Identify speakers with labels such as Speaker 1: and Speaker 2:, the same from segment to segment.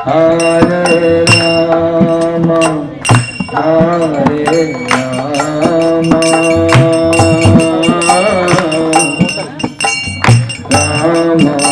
Speaker 1: Hare Rama, Hare Rama, Rama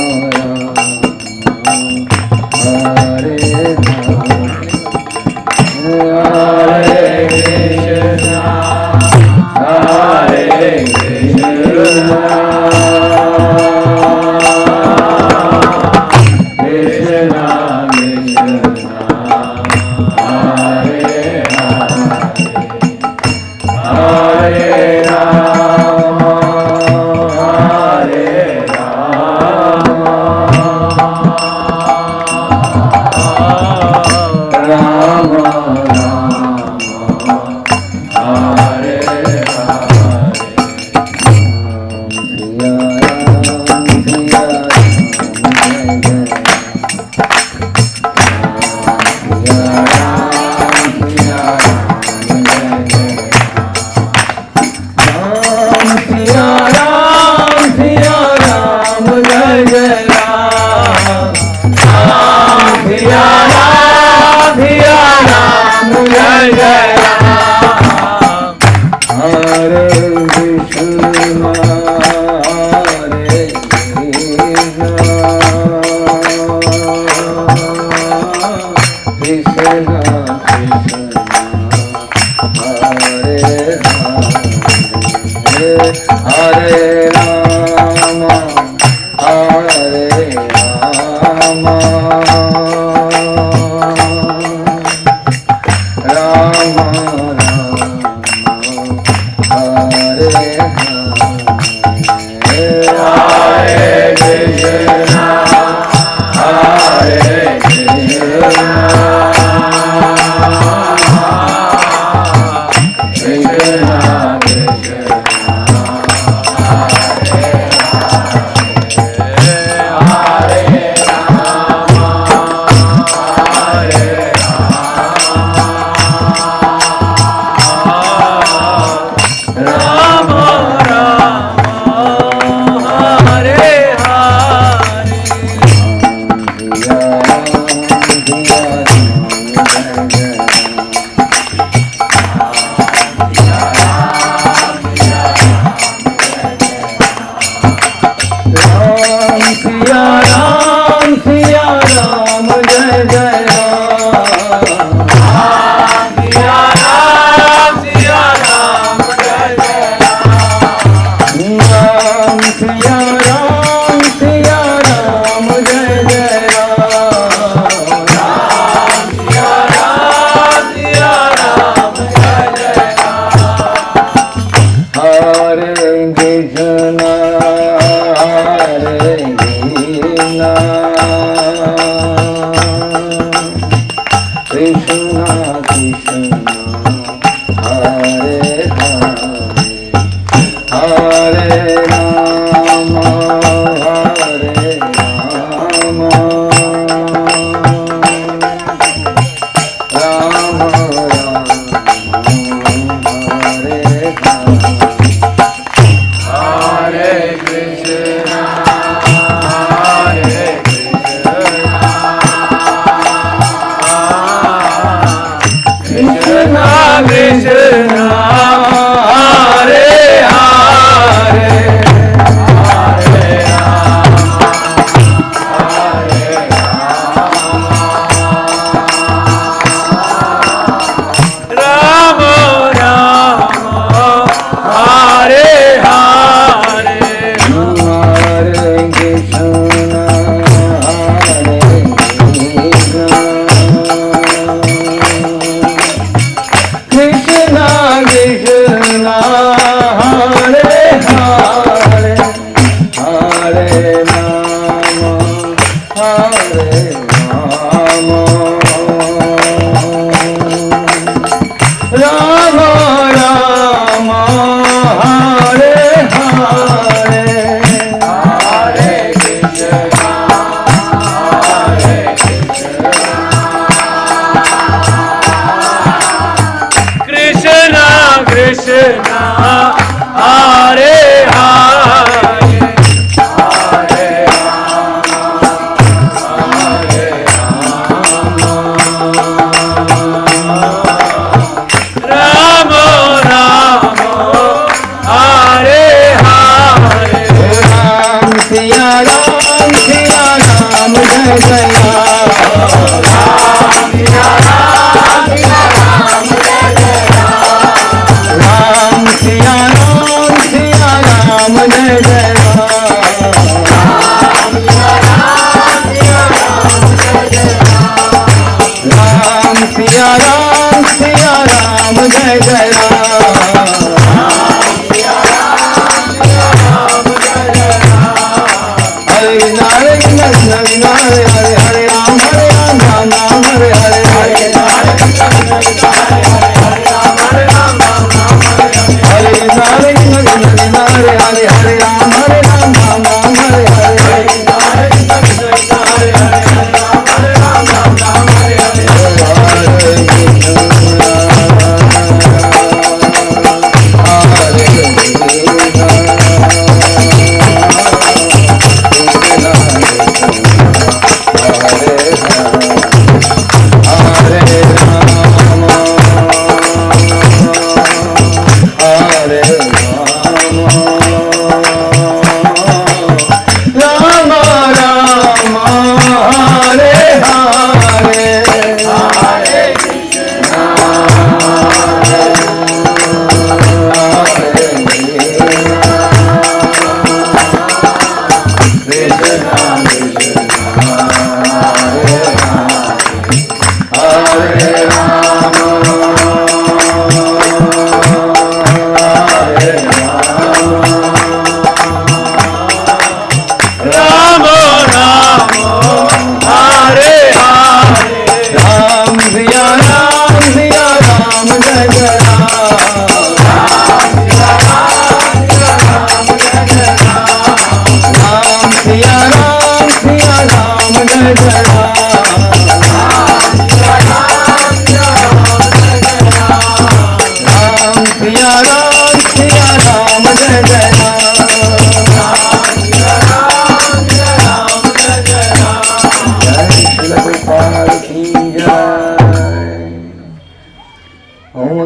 Speaker 1: Hare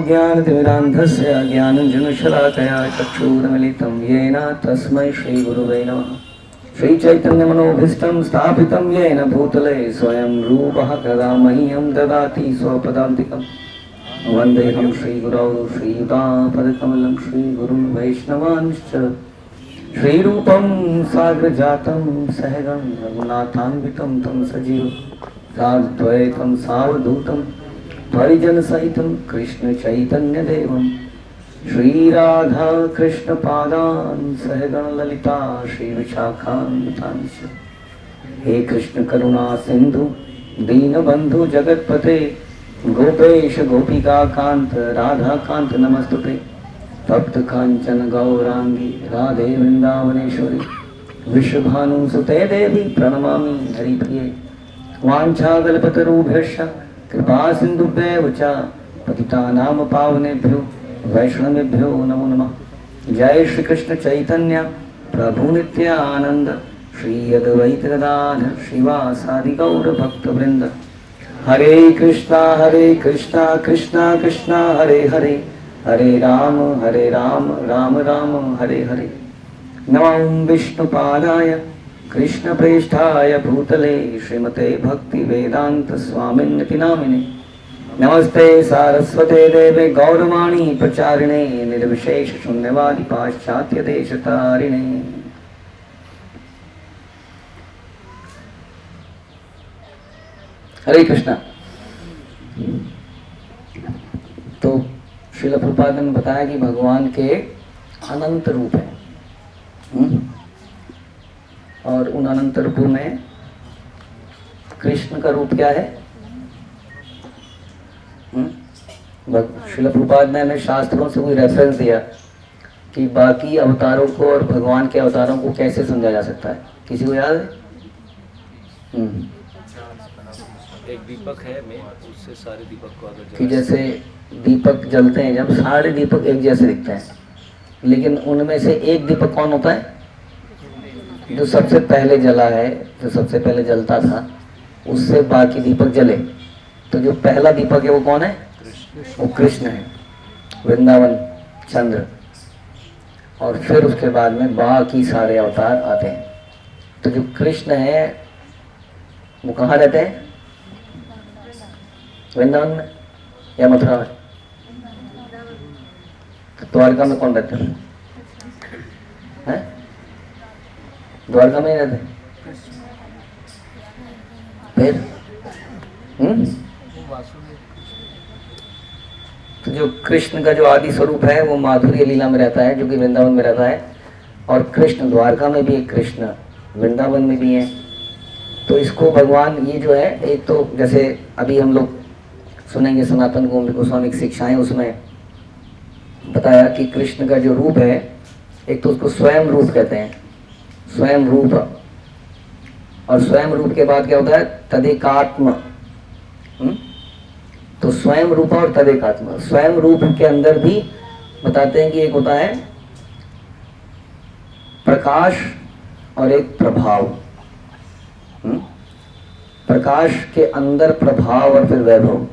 Speaker 1: ज्ञानतिमिरान्धस्य ज्ञानञ्जनशलाकया चक्षुरुन्मीलितं येन तस्मै श्रीगुरुवे नमः। श्रीचैतन्यमनोभीष्टं स्थापितं येन भूतले स्वयं रूपः कदा मह्यं ददाति स्वपदान्तिकं। वन्देऽहं श्रीगुरौ श्रीयुतापदकमलं श्रीगुरुं वैष्णवांश्च श्रीरूपं साग्रजातं सहगं रघुनाथान्वितं तं सजीवं साद्वैतं सावधूतं परिजन सहितं कृष्ण चैतन्य देवं श्रीराधा कृष्ण पादान सहगण ललिता श्री विशाखान्वितांश्च। हे कृष्ण करुणा सिंधु दीनबंधु जगतपते गोपेश गोपिका कांत राधा कांत नमस्तुते। तप्त कांचन गौरांगी राधे वृंदावनेश्वरी विश्वभानुसुते देवी प्रणमामि हरिप्रिये। वाञ्छाकल्पतरुभ्यश्च कृपा सिंधुभ्येव च पतितानां पावनेभ्यो वैष्णवेभ्यो नमो नमः। जय श्री कृष्ण चैतन्य प्रभु नित्यानंद श्री अद्वैत गदाधर श्रीवासादि गौर भक्तवृंद। हरे कृष्णा कृष्णा कृष्णा हरे हरे हरे राम राम राम हरे हरे। नमो विष्णुपादाय कृष्ण प्रेष्ठाय भूतले श्रीमते भक्ति वेदांत स्वामिन्निति नामिने। नमस्ते सारस्वते देवे गौरवाणी प्रचारिणे निर्विशेष शून्यवादी पाश्चात्य देशतारिणे। हरे कृष्णा। तो श्रील प्रभुपाद ने बताया कि भगवान के अनंत रूप हैं और उन अनंत रूपों में कृष्ण का रूप क्या है? श्रील प्रभुपाद ने हमें शास्त्रों से कोई रेफरेंस दिया कि बाकी अवतारों को और भगवान के अवतारों को कैसे समझा जा सकता है? किसी को याद है?
Speaker 2: एक दीपक है में उससे सारे दीपक को अगर
Speaker 1: कि जैसे दीपक जलते हैं जब सारे दीपक एक जैसे दिखते हैं, लेकिन उनमें से एक दीपक कौन होता है? जो सबसे पहले जला है, जो सबसे पहले जलता था, उससे बाकी दीपक जले। तो जो पहला दीपक है वो कौन है? वो कृष्ण है, वृंदावन चंद्र। और फिर उसके बाद में बाकी सारे अवतार आते हैं। तो जो कृष्ण है वो कहाँ रहते हैं? वृंदावन में या मथुरा में? तो द्वारका में कौन रहते हैं? द्वारका में ही रहते फिर? तो जो कृष्ण का जो आदि स्वरूप है वो माधुर्य लीला में रहता है, जो कि वृंदावन में रहता है, और कृष्ण द्वारका में भी एक, कृष्ण वृंदावन में भी है। तो इसको भगवान ये जो है, एक तो जैसे अभी हम लोग सुनेंगे सनातन गोस्वामी की शिक्षाएं, उसमें बताया कि कृष्ण का जो रूप है, एक तो उसको स्वयं रूप कहते हैं, स्वयं रूप, और स्वयं रूप के बाद क्या होता है? तदेकात्म। तो स्वयं रूप और तदेकात्म, स्वयं रूप के अंदर भी बताते हैं कि एक होता है प्रकाश और एक प्रभाव। प्रकाश के अंदर प्रभाव और फिर वैभव,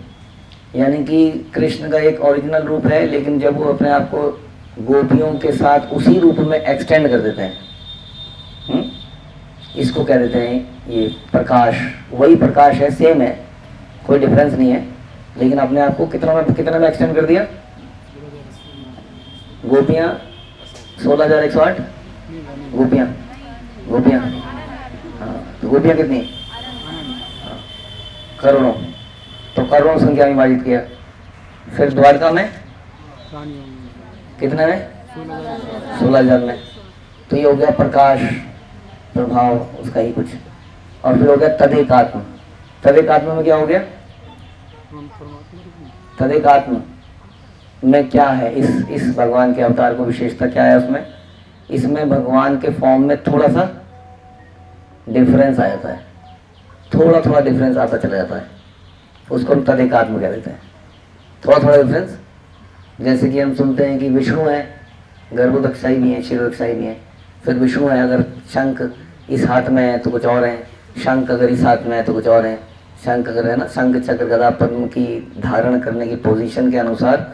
Speaker 1: यानी कि कृष्ण का एक ओरिजिनल रूप है, लेकिन जब वो अपने आप को गोपियों के साथ उसी रूप में एक्सटेंड कर देते हैं, इसको कह देते हैं ये प्रकाश। वही प्रकाश है, सेम है, कोई डिफरेंस नहीं है, लेकिन अपने आप को कितना में एक्सटेंड कर दिया? गोपियां 16,108 गोपियां हाँ, तो गोपियां कितनी? करोड़ों। तो करोड़ों संख्या में विभाजित किया। फिर द्वारका में कितने में? 16,000 में। तो ये हो गया प्रकाश, प्रभाव उसका ही कुछ। और फिर हो गया तदेकात्म। तदेकात्म में क्या हो गया? तदेकात्म में क्या है? इस भगवान के अवतार को विशेषता क्या है उसमें? इसमें भगवान के फॉर्म में थोड़ा सा डिफरेंस आ जाता है, थोड़ा डिफरेंस आता चला जाता है, उसको हम तदेकात्म कह देते हैं। थोड़ा डिफरेंस, जैसे कि हम सुनते हैं कि विष्णु है, गर्भोदकशाही भी है, क्षीरोदकशाही भी है। फिर विष्णु है, अगर शंख इस हाथ में है तो कुछ और है, शंख अगर इस हाथ में है तो कुछ और है। शंख अगर है ना, शंख चक्र गदा पद्म की धारण करने की पोजीशन के अनुसार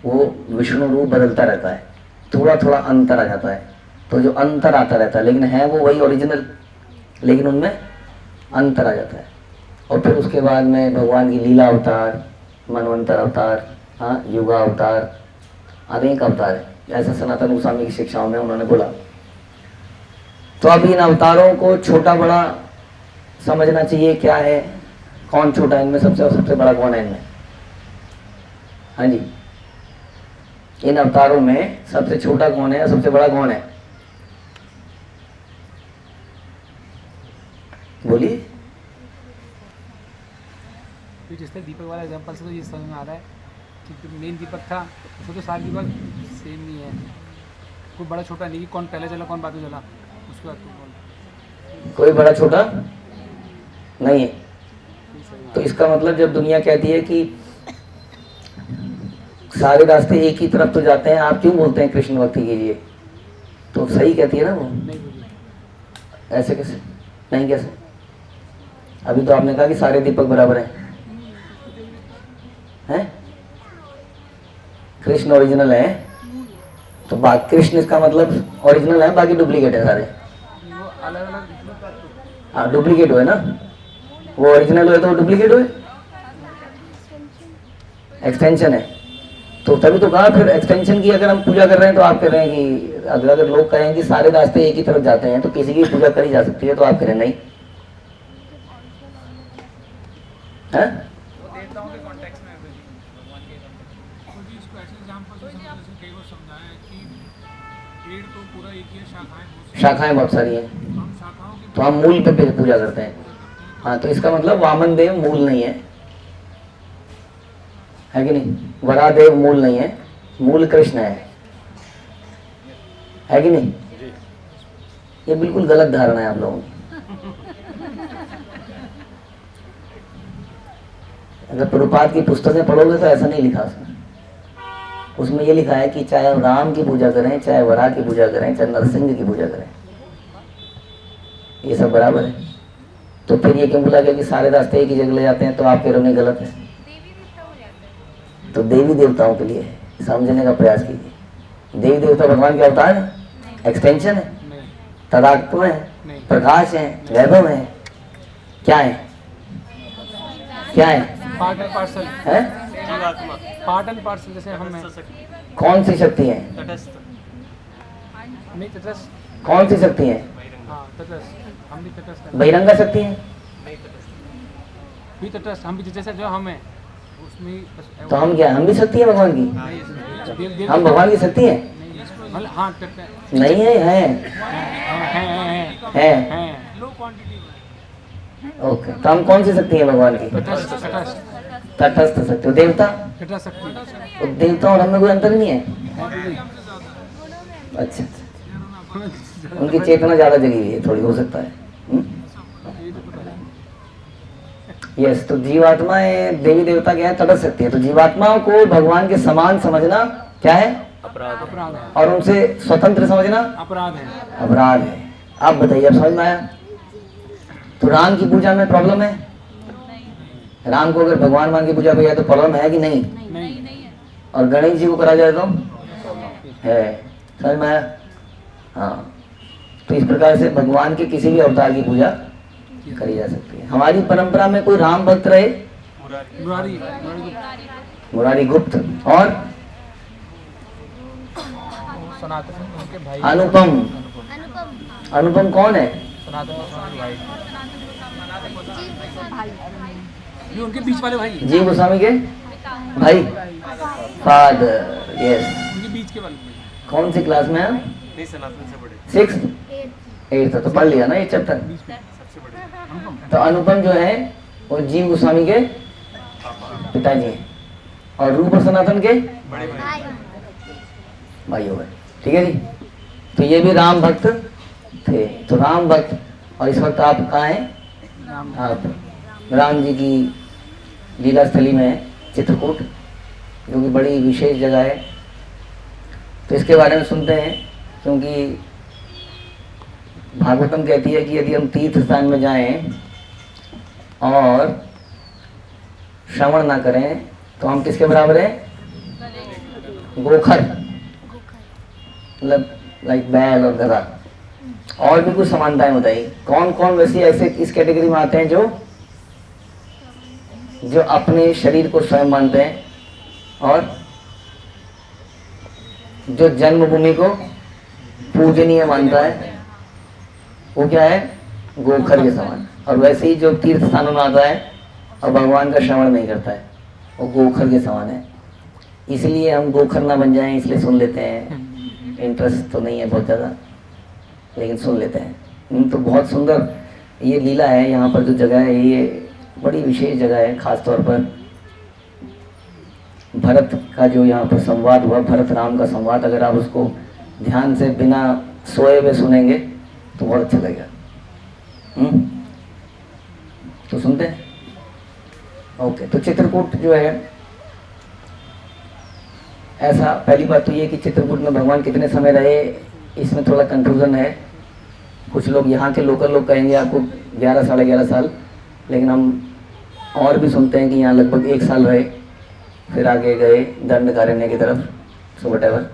Speaker 1: वो विष्णु रूप बदलता रहता है, थोड़ा अंतर आ जाता है। तो जो अंतर आता रहता है, लेकिन है वो वही ओरिजिनल, लेकिन उनमें अंतर आ जाता है। और फिर उसके बाद में भगवान की लीला अवतार, मनवंतर अवतार, हाँ, युगा अवतार, अनेक अवतार है, ऐसा सनातन गोस्वामी की शिक्षाओं में उन्होंने बोला। तो अब इन अवतारों को छोटा बड़ा समझना चाहिए। क्या है, कौन छोटा है इनमें? सबसे बड़ा कौन है इनमें? हाँ जी, इन अवतारों में सबसे छोटा कौन है, सबसे बड़ा कौन है? बोलिए।
Speaker 3: जिससे दीपक वाला एग्जांपल से तो ये समझ में आ रहा है कि मेन दीपक था, उसको तो सारे दीपक सेम नहीं है, कोई बड़ा छोटा नहीं कि कौन पहले चला कौन बाद में चला, उसके बाद
Speaker 1: कोई बड़ा छोटा नहीं है। तो इसका मतलब जब दुनिया कहती है कि सारे रास्ते एक ही तरफ तो जाते हैं, आप क्यों बोलते हैं कृष्ण भक्ति कीजिए? तो सही कहती है ना वो? ऐसे कैसे नहीं? कैसे? अभी तो आपने कहा कि सारे दीपक बराबर हैं? कृष्ण ओरिजिनल है, तो कृष्ण इसका मतलब ओरिजिनल है, बाकी डुप्लीकेट है सारे। हाँ, डुप्लीकेट हुए ना, वो ओरिजिनल हुए तो डुप्लीकेट हुए, एक्सटेंशन है। तो तभी तो कहा, फिर एक्सटेंशन की अगर हम पूजा कर रहे हैं तो आप कह रहे हैं कि अगर लोग कहें कि सारे रास्ते एक ही तरफ जाते हैं तो किसी की पूजा करी जा सकती है, तो आप कह रहे नहीं है?
Speaker 3: देवताओं के कॉन्टेक्स्ट में भगवान के इसको ऐसे एग्जांपल से कई बार समझाया है कि पेड़ तो पूरा एक ही है,
Speaker 1: शाखाएं बहुत सारी हैं, तो हम मूल पे पूजा करते हैं। हाँ, तो इसका मतलब वामन देव मूल नहीं है कि नहीं? वरादेव मूल नहीं है, मूल कृष्ण है कि नहीं? ये बिल्कुल गलत धारणा है आप लोगों की। अगर प्रभुपाद की पुस्तकें पढ़ोगे तो ऐसा नहीं लिखा उसमें ये लिखा है कि चाहे राम की पूजा करें, चाहे वरा की पूजा करें, चाहे नरसिंह की पूजा करें, ये सब बराबर है। तो फिर ये क्यों बोला गया कि सारे रास्ते एक ही जगह ले जाते हैं? तो आप कह रहे हो गलत है। तो देवी देवताओं के लिए समझने का प्रयास कीजिए। देवी देवता भगवान के अवतार है, एक्सटेंशन है, तदात्मा है, प्रकाश है, वैभव है, क्या है? क्या है?
Speaker 3: पार्ट एंड पार्सल
Speaker 1: हैं?
Speaker 3: पार्ट एंड पार्सल जैसे हम हैं
Speaker 1: कौन सी शक्ति है?
Speaker 3: नहीं तटस्थ
Speaker 1: कौन सी शक्ति है?
Speaker 3: हाँ तटस्थ हम भी तटस्थ हैं
Speaker 1: बहिरंगा शक्ति है।
Speaker 3: भी तटस्थ हम भी जैसे जो हम हैं उसमें ही बस
Speaker 1: तो हम क्या, हम भी शक्ति है भगवान की? हम भगवान की शक्ति है?
Speaker 3: मतलब हाँ तटस्थ
Speaker 1: नहीं है, है।
Speaker 3: लो क्वांटिटी
Speaker 1: ओके, तो हम कौन सी शक्ति है भगवान की?
Speaker 3: तटस्थ तटस्थ
Speaker 1: तटस्थ शक्ति। देवता?
Speaker 3: तटस्थ शक्ति
Speaker 1: तो देवता और हमें कोई अंतर नहीं है? अच्छा, उनकी चेतना ज्यादा जगी हुई है थोड़ी, हो सकता है। यस, तो जीवात्माएं देवी देवता क्या है? तटस्थ शक्ति है। तो जीवात्माओं को भगवान के समान समझना क्या है?
Speaker 2: अपराध
Speaker 3: अपराध है
Speaker 1: और उनसे स्वतंत्र समझना
Speaker 3: अपराध है
Speaker 1: अपराध है। आप बताइए, अब समझ में आया? तो राम की पूजा में प्रॉब्लम है? राम को अगर भगवान मान के पूजा किया तो प्रॉब्लम है कि नहीं?
Speaker 3: नहीं
Speaker 1: और गणेश जी को करा जाए तो है। समझ में आया? हाँ, तो इस प्रकार से भगवान के किसी भी अवतार की पूजा करी जा सकती है। हमारी परंपरा में कोई राम भक्त रहे?
Speaker 3: मुरारी
Speaker 1: मुरारी गुप्त। और
Speaker 3: सनातन उनके भाई
Speaker 1: अनुपम। अनुपम कौन है?
Speaker 3: सनातन गोस्वामी भाई ये उनके बीच वाले भाई
Speaker 1: जी गोस्वामी के भाई, फादर। यस।
Speaker 3: उनके बीच के वाले भाई
Speaker 1: कौन सी क्लास में है?
Speaker 2: नहीं, सनातन से बड़े
Speaker 1: 6th 8th तो पढ़ लिया ना ये चैप्टर। तो अनुपम जो है वो जीव गोस्वामी के पिताजी हैं और रूप और सनातन के
Speaker 2: बड़े भाई।
Speaker 1: भाई हो गए। ठीक है जी। तो ये भी राम भक्त थे। तो राम भक्त, और इस वक्त आप कहाँ हैं? आप राम जी की लीला स्थली में है, चित्रकूट, जो कि बड़ी विशेष जगह है। तो इसके बारे में सुनते हैं, क्योंकि भागवतम कहती है कि यदि हम तीर्थ स्थान में जाएं और श्रवण ना करें तो हम किसके बराबर हैं? गोखर, मतलब लाइक बैल और गधा। और भी कुछ समानताएं बताइए। कौन कौन वैसे ऐसे इस कैटेगरी में आते हैं जो अपने शरीर को स्वयं मानते हैं और जो जन्मभूमि को पूजनीय मानता है, वो क्या है? गोखर के समान। और वैसे ही जो तीर्थ स्थानों में आता है और भगवान का श्रवण नहीं करता है, वो गोखर के समान है। इसलिए हम गोखर ना बन जाएं, इसलिए सुन लेते हैं। इंटरेस्ट तो नहीं है बहुत ज़्यादा, लेकिन सुन लेते हैं। तो बहुत सुंदर ये लीला है। यहाँ पर जो जगह है ये बड़ी विशेष जगह है। खास तौर पर भरत का जो यहाँ पर संवाद हुआ, भरत राम का संवाद, अगर आप उसको ध्यान से बिना सोए हुए सुनेंगे तो बहुत अच्छा लगेगा। तो सुनते हैं। ओके, तो चित्रकूट जो है, ऐसा पहली बात तो ये कि चित्रकूट में भगवान कितने समय रहे, इसमें थोड़ा कंफ्यूजन है। कुछ लोग यहाँ के लोकल लोग कहेंगे आपको 11 साढ़े 11 साल, लेकिन हम और भी सुनते हैं कि यहाँ लगभग 1 साल रहे, फिर आगे गए दंडकारण्य की तरफ, सो वटेवर।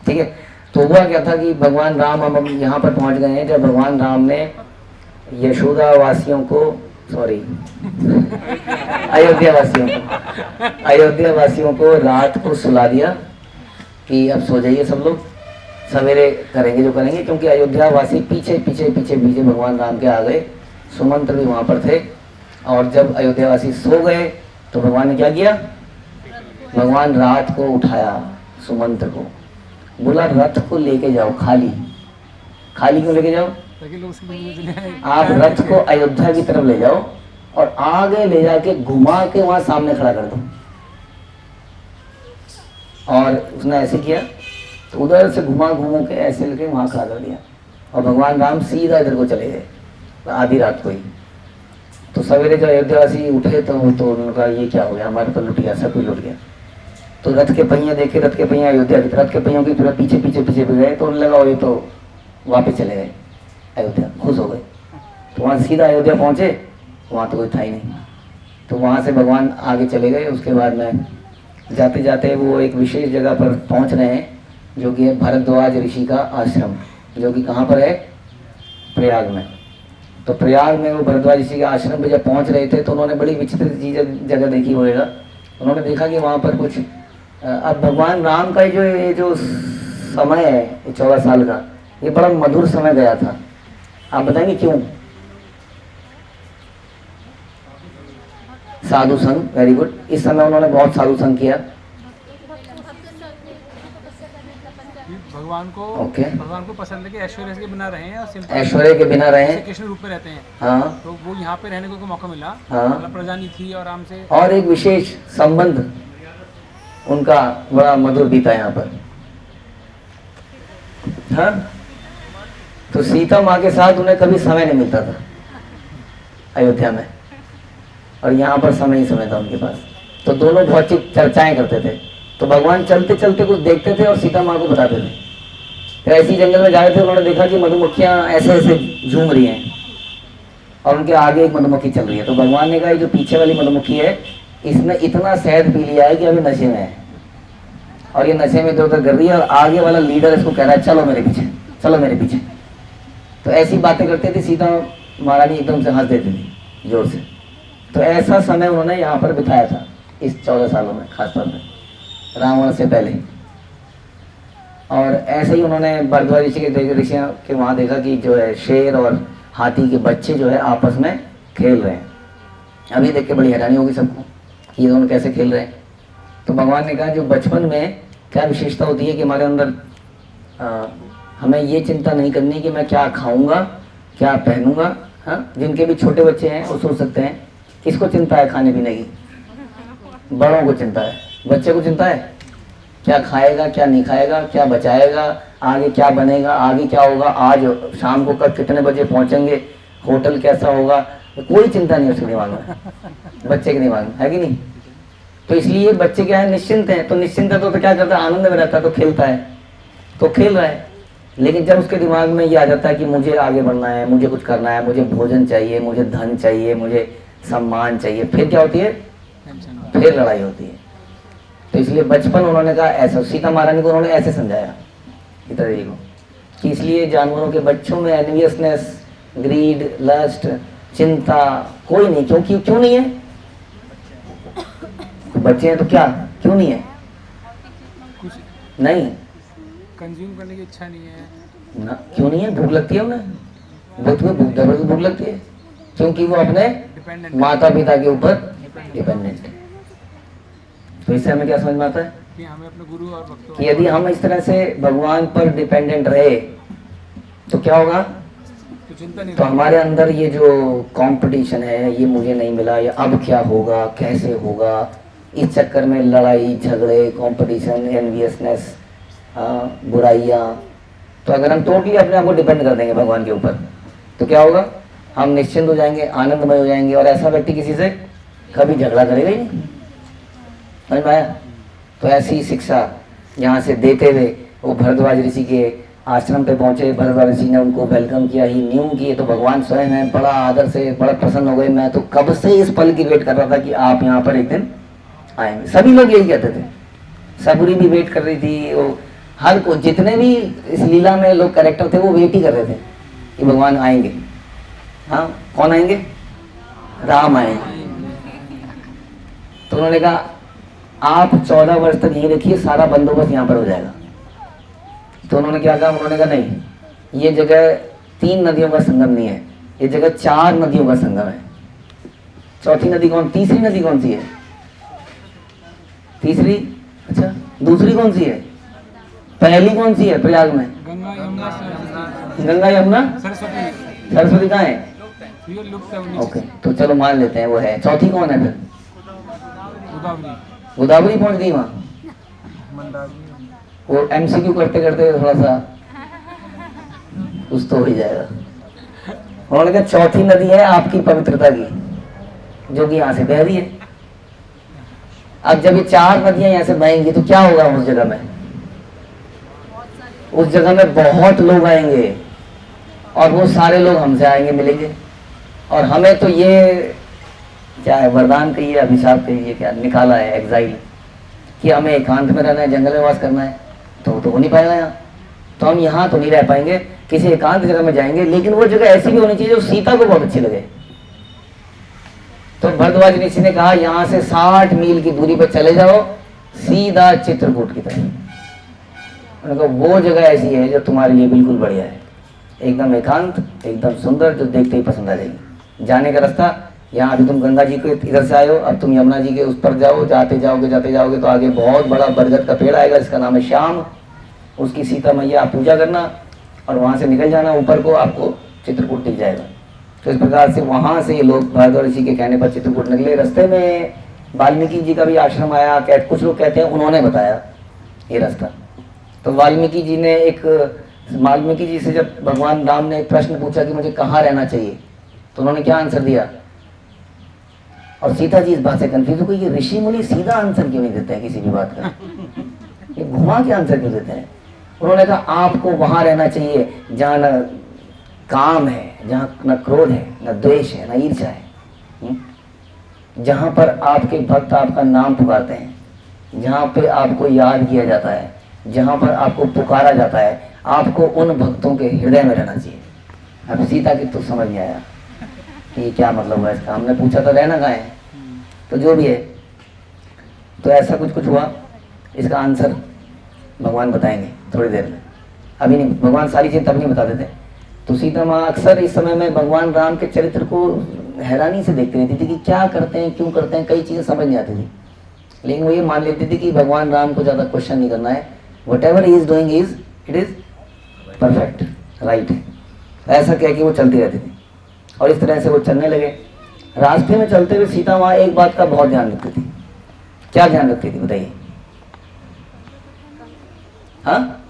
Speaker 1: ठीक है। तो हुआ क्या था कि भगवान राम, हम यहाँ पर पहुँच गए हैं जब भगवान राम ने यशोदा वासियों को, सॉरी अयोध्या वासियों को रात को सुला दिया कि अब सो जाइए सब लोग, सवेरे करेंगे जो करेंगे। क्योंकि अयोध्या वासी पीछे पीछे पीछे पीछे भगवान राम के आ गए, सुमंत्र भी वहाँ पर थे। और जब अयोध्या वासी सो गए तो भगवान ने क्या किया? भगवान रात को उठाया सुमंत्र को, बोला रथ को लेके जाओ, खाली खाली क्यों लेके जाओ?
Speaker 3: ताकि लोग उसकी वजह से ले आए।
Speaker 1: आप रथ को अयोध्या की तरफ ले जाओ और आगे ले जाके घुमा के वहां सामने खड़ा कर दो। और उसने ऐसे किया, तो उधर से घुमा के ऐसे लेके वहां खड़ा कर दिया और भगवान राम सीधा इधर को चले गए आधी रात को ही। तो सवेरे जब अयोध्यावासी उठे तो उन्होंने कहा ये क्या हो गया, हमारे तो लुट गया, सब कुछ लुट गया। तो रथ के पहिए देखे, रथ के पहिए अयोध्या के, रथ के पहियों की थोड़ा पीछे पीछे पीछे भी गए, तो उन्हें लगा ये तो वापस चले गए अयोध्या, खुश हो गए। तो वहाँ सीधा अयोध्या पहुँचे, वहाँ तो कोई था ही नहीं। तो वहाँ से भगवान आगे चले गए। उसके बाद में जाते जाते वो एक विशेष जगह पर पहुँच रहे हैं, जो कि है भरद्वाज ऋषि का आश्रम, जो कि कहाँ पर है? प्रयाग में। तो प्रयाग में वो भरद्वाज ऋषि के आश्रम पे जब पहुंच रहे थे तो उन्होंने बड़ी विचित्र चीज जगह देखी होगा। उन्होंने देखा कि वहाँ पर कुछ अब भगवान राम का ये जो समय है, ये 14 साल का, ये बड़ा मधुर समय गया था। आप बताएंगे क्यों? साधु संग, वेरी गुड। इस समय उन्होंने बहुत साधु संग किया।
Speaker 3: भगवान को
Speaker 1: Okay.
Speaker 3: भगवान को पसंद है कि ऐश्वर्य के बिना रहे हैं और सिंपल
Speaker 1: ऐश्वर्य के बिना रहे।
Speaker 3: कृष्ण रूप में रहते हैं।
Speaker 1: हाँ
Speaker 3: तो वो यहाँ पे रहने को मौका मिला।
Speaker 1: हाँ।
Speaker 3: मतलब प्रजा नहीं थी और आराम से।
Speaker 1: और एक विशेष संबंध उनका बड़ा मधुर बीता यहाँ पर। हाँ, तो सीता माँ के साथ उन्हें कभी समय नहीं मिलता था अयोध्या में, और यहाँ पर समय ही समय था उनके पास। तो दोनों बहुत सी चर्चाएं करते थे। तो भगवान चलते चलते कुछ देखते थे और सीता माँ को बताते थे। फिर ऐसी जंगल में जा रहे थे, उन्होंने देखा कि मधुमक्खियाँ ऐसे ऐसे झूम रही हैं और उनके आगे एक मधुमक्खी चल रही है। तो भगवान ने कहा ये जो पीछे वाली मधुमक्खी है, इसने इतना शहद पी लिया है कि अभी नशे में है, और ये नशे में इधर उधर कर रही है, और आगे वाला लीडर इसको कह रहा है चलो मेरे पीछे, चलो मेरे पीछे। तो ऐसी बातें करते थे, सीता महारानी एकदम से हंस देती थी जोर से। तो ऐसा समय उन्होंने यहाँ पर बिताया था इस 14 सालों में, खासतौर पर रावण से पहले। और ऐसे ही उन्होंने भरद्वाज ऋषि के वहाँ देखा कि जो है शेर और हाथी के बच्चे जो है आपस में खेल रहे हैं। अभी देख के बड़ी हैरानी होगी सबको कि ये दोनों कैसे खेल रहे हैं। तो भगवान ने कहा जो बचपन में क्या विशेषता होती है कि हमारे अंदर हमें ये चिंता नहीं करनी कि मैं क्या खाऊंगा, क्या पहनूंगा। हाँ, जिनके भी छोटे बच्चे हैं वो सोच सकते हैं किसको चिंता है खाने पीने की? बड़ों को चिंता है। बच्चे को चिंता है क्या खाएगा, क्या नहीं खाएगा, क्या बचाएगा, आगे क्या बनेगा, आगे क्या होगा, आज शाम को कब कितने बजे पहुंचेंगे, होटल कैसा होगा, कोई चिंता नहीं उसके दिमाग में, बच्चे के दिमाग में, है कि नहीं? तो इसलिए बच्चे क्या है, निश्चिंत है। तो निश्चिंत है तो क्या करता है, आनंद में रहता है, तो खेलता है, तो खेल रहा है। लेकिन जब उसके दिमाग में ये आ जाता है कि मुझे आगे बढ़ना है, मुझे कुछ करना है, मुझे भोजन चाहिए, मुझे धन चाहिए, मुझे सम्मान चाहिए, फिर क्या होती है, फिर लड़ाई होती है। तो इसलिए बचपन उन्होंने कहा ऐसा, सीता महारानी को उन्होंने ऐसे समझाया सीता देवी को कि इसलिए जानवरों के बच्चों में एनवियसनेस, ग्रीड, लस्ट, चिंता कोई नहीं। क्योंकि क्यों नहीं है? बच्चे हैं तो क्या, क्यों नहीं है?
Speaker 3: कुछ
Speaker 1: नहीं,
Speaker 3: कंज्यूम करने की इच्छा नहीं है
Speaker 1: ना, क्यों नहीं है? भूख लगती है उन्हें, भूख लगती है क्योंकि वो अपने
Speaker 3: डिपेंडेंट
Speaker 1: माता पिता के ऊपर डिपेंडेंट है। तो इससे हमें क्या समझ में आता है
Speaker 3: कि हमें अपने गुरु और भक्तों
Speaker 1: कि यदि हम इस तरह से भगवान पर डिपेंडेंट रहे तो क्या होगा,
Speaker 3: तो चिंता नहीं
Speaker 1: तो हमारे अंदर ये जो कंपटीशन है, ये मुझे नहीं मिला, या अब क्या होगा, कैसे होगा, इस चक्कर में लड़ाई झगड़े, कंपटीशन, एनवियसनेस, बुराइयाँ। तो अगर हम टोटली अपने आप को डिपेंड कर देंगे भगवान के ऊपर तो क्या होगा, हम निश्चिंत हो जाएंगे, आनंदमय हो जाएंगे, और ऐसा व्यक्ति किसी से कभी झगड़ा करेगा ही नहीं। समझ में आया? तो ऐसी शिक्षा यहाँ से देते हुए वो भरद्वाज ऋषि के आश्रम पे पहुँचे। भरद्वाज ऋषि ने उनको वेलकम किया, ही न्यू कि तो भगवान स्वयं है, बड़ा आदर से, बड़ा प्रसन्न हो गए। मैं तो कब से इस पल की वेट कर रहा था कि आप यहाँ पर एक दिन आएंगे। सभी लोग यही कहते थे, सबरी भी वेट कर रही थी, वो हर को जितने भी इस लीला में लोग कैरेक्टर थे वो वेट ही कर रहे थे कि भगवान आएंगे। हाँ, कौन आएंगे? राम आएंगे। तो उन्होंने कहा आप 14 वर्ष तक यहीं रखिए, सारा बंदोबस्त यहाँ पर हो जाएगा। तो उन्होंने क्या कहा, उन्होंने कहा नहीं, ये जगह 3 नदियों का संगम नहीं है, ये जगह 4 नदियों का संगम है। चौथी नदी कौन, तीसरी नदी कौन सी है? तीसरी, अच्छा, दूसरी कौन सी है? पहली कौन सी है प्रयाग में?
Speaker 3: गंगा यमुना सरस्वती।
Speaker 1: गंगा यमुना
Speaker 3: सरस्वती
Speaker 1: सरस्वती कहाँ है?
Speaker 3: ये लुप्त है
Speaker 1: ओके, तो चलो मान लेते हैं वो है। चौथी कौन है फिर?
Speaker 3: गोदावरी
Speaker 1: गोदावरी पहुंच गई वहाँ।
Speaker 3: मंदाकिनी
Speaker 1: वो एमसीक्यू करते करते थोड़ा सा कुछ तो हो ही जाएगा। उन्होंने कहा चौथी नदी है आपकी पवित्रता की, जो कि यहाँ से बह रही है। अब जब ये 4 नदियां यहाँ से बहेंगी तो क्या होगा उस जगह में? उस जगह में बहुत लोग आएंगे और वो सारे लोग हमसे आएंगे, मिलेंगे, और हमें तो ये क्या है, वरदान कहिए, अभिशाप कहिए, क्या निकाला है, एग्जाइल, कि हमें एकांत में रहना है, जंगल में वास करना है, तो हो नहीं पाएगा यहाँ। तो हम यहाँ तो नहीं रह पाएंगे, किसी एकांत जगह में जाएंगे, लेकिन वो जगह ऐसी भी होनी चाहिए जो सीता को बहुत अच्छी लगे। तो भरद्वाज ऋषि ने कहा यहाँ से 60 मील की दूरी पर चले जाओ, सीधा चित्रकूट की तरफ। उन्होंने कहा वो जगह ऐसी है जो तुम्हारे लिए बिल्कुल बढ़िया है, एकदम एकांत, एकदम सुंदर, जो देखते ही पसंद आ जाएगी। जाने का रास्ता, यहाँ अभी तुम गंगा जी के इधर से आए हो, अब तुम यमुना जी के उस पर जाओ, जाते जाओगे तो आगे बहुत बड़ा बरगद का पेड़ आएगा, इसका नाम है श्याम। उसकी सीता मैया पूजा करना और वहाँ से निकल जाना ऊपर को, आपको चित्रकूट दिख जाएगा। तो इस प्रकार से वहाँ से ये लोग भरद्वाज ऋषि के कहने पर चित्रकूट निकले। रास्ते में वाल्मीकि जी का भी आश्रम आया, कुछ लोग कहते हैं उन्होंने बताया ये रास्ता। तो वाल्मीकि जी से जब भगवान राम ने एक प्रश्न पूछा कि मुझे कहाँ रहना चाहिए, तो उन्होंने क्या आंसर दिया, और सीता जी इस बात से कंफ्यूज हो गई कि ऋषि मुनि सीधा आंसर क्यों नहीं देते हैं किसी भी बात का, ये घुमा के आंसर क्यों देते हैं। उन्होंने कहा आपको वहां रहना चाहिए जहाँ न काम है, जहाँ न क्रोध है, न द्वेष है, न ईर्ष्या है, जहाँ पर आपके भक्त आपका नाम पुकारते हैं, जहाँ पे आपको याद किया जाता है, जहाँ पर आपको पुकारा जाता है, आपको उन भक्तों के हृदय में रहना चाहिए। अब सीता की तो समझ नहीं आया कि ये क्या मतलब हुआ इसका, हमने पूछा तो रहना कहाँ है, तो जो भी है। तो ऐसा कुछ हुआ, इसका आंसर भगवान बताएंगे थोड़ी देर में, अभी नहीं, भगवान सारी चीज़ तब नहीं बता देते। तो सीता माँ अक्सर इस समय में भगवान राम के चरित्र को हैरानी से देखती रहती थी कि क्या करते हैं, क्यों करते हैं, कई चीज़ें समझ नहीं आती थी, लेकिन वो ये मान लेती थी कि भगवान राम को ज़्यादा क्वेश्चन नहीं करना है, what ever he is doing it is perfect, right है, ऐसा कह के वो चलती रहती थी। और इस तरह से वो चलने लगे। रास्ते में चलते हुए सीता माँ एक बात का बहुत ध्यान रखती थी। क्या ध्यान रखती थी बताइए? हाँ,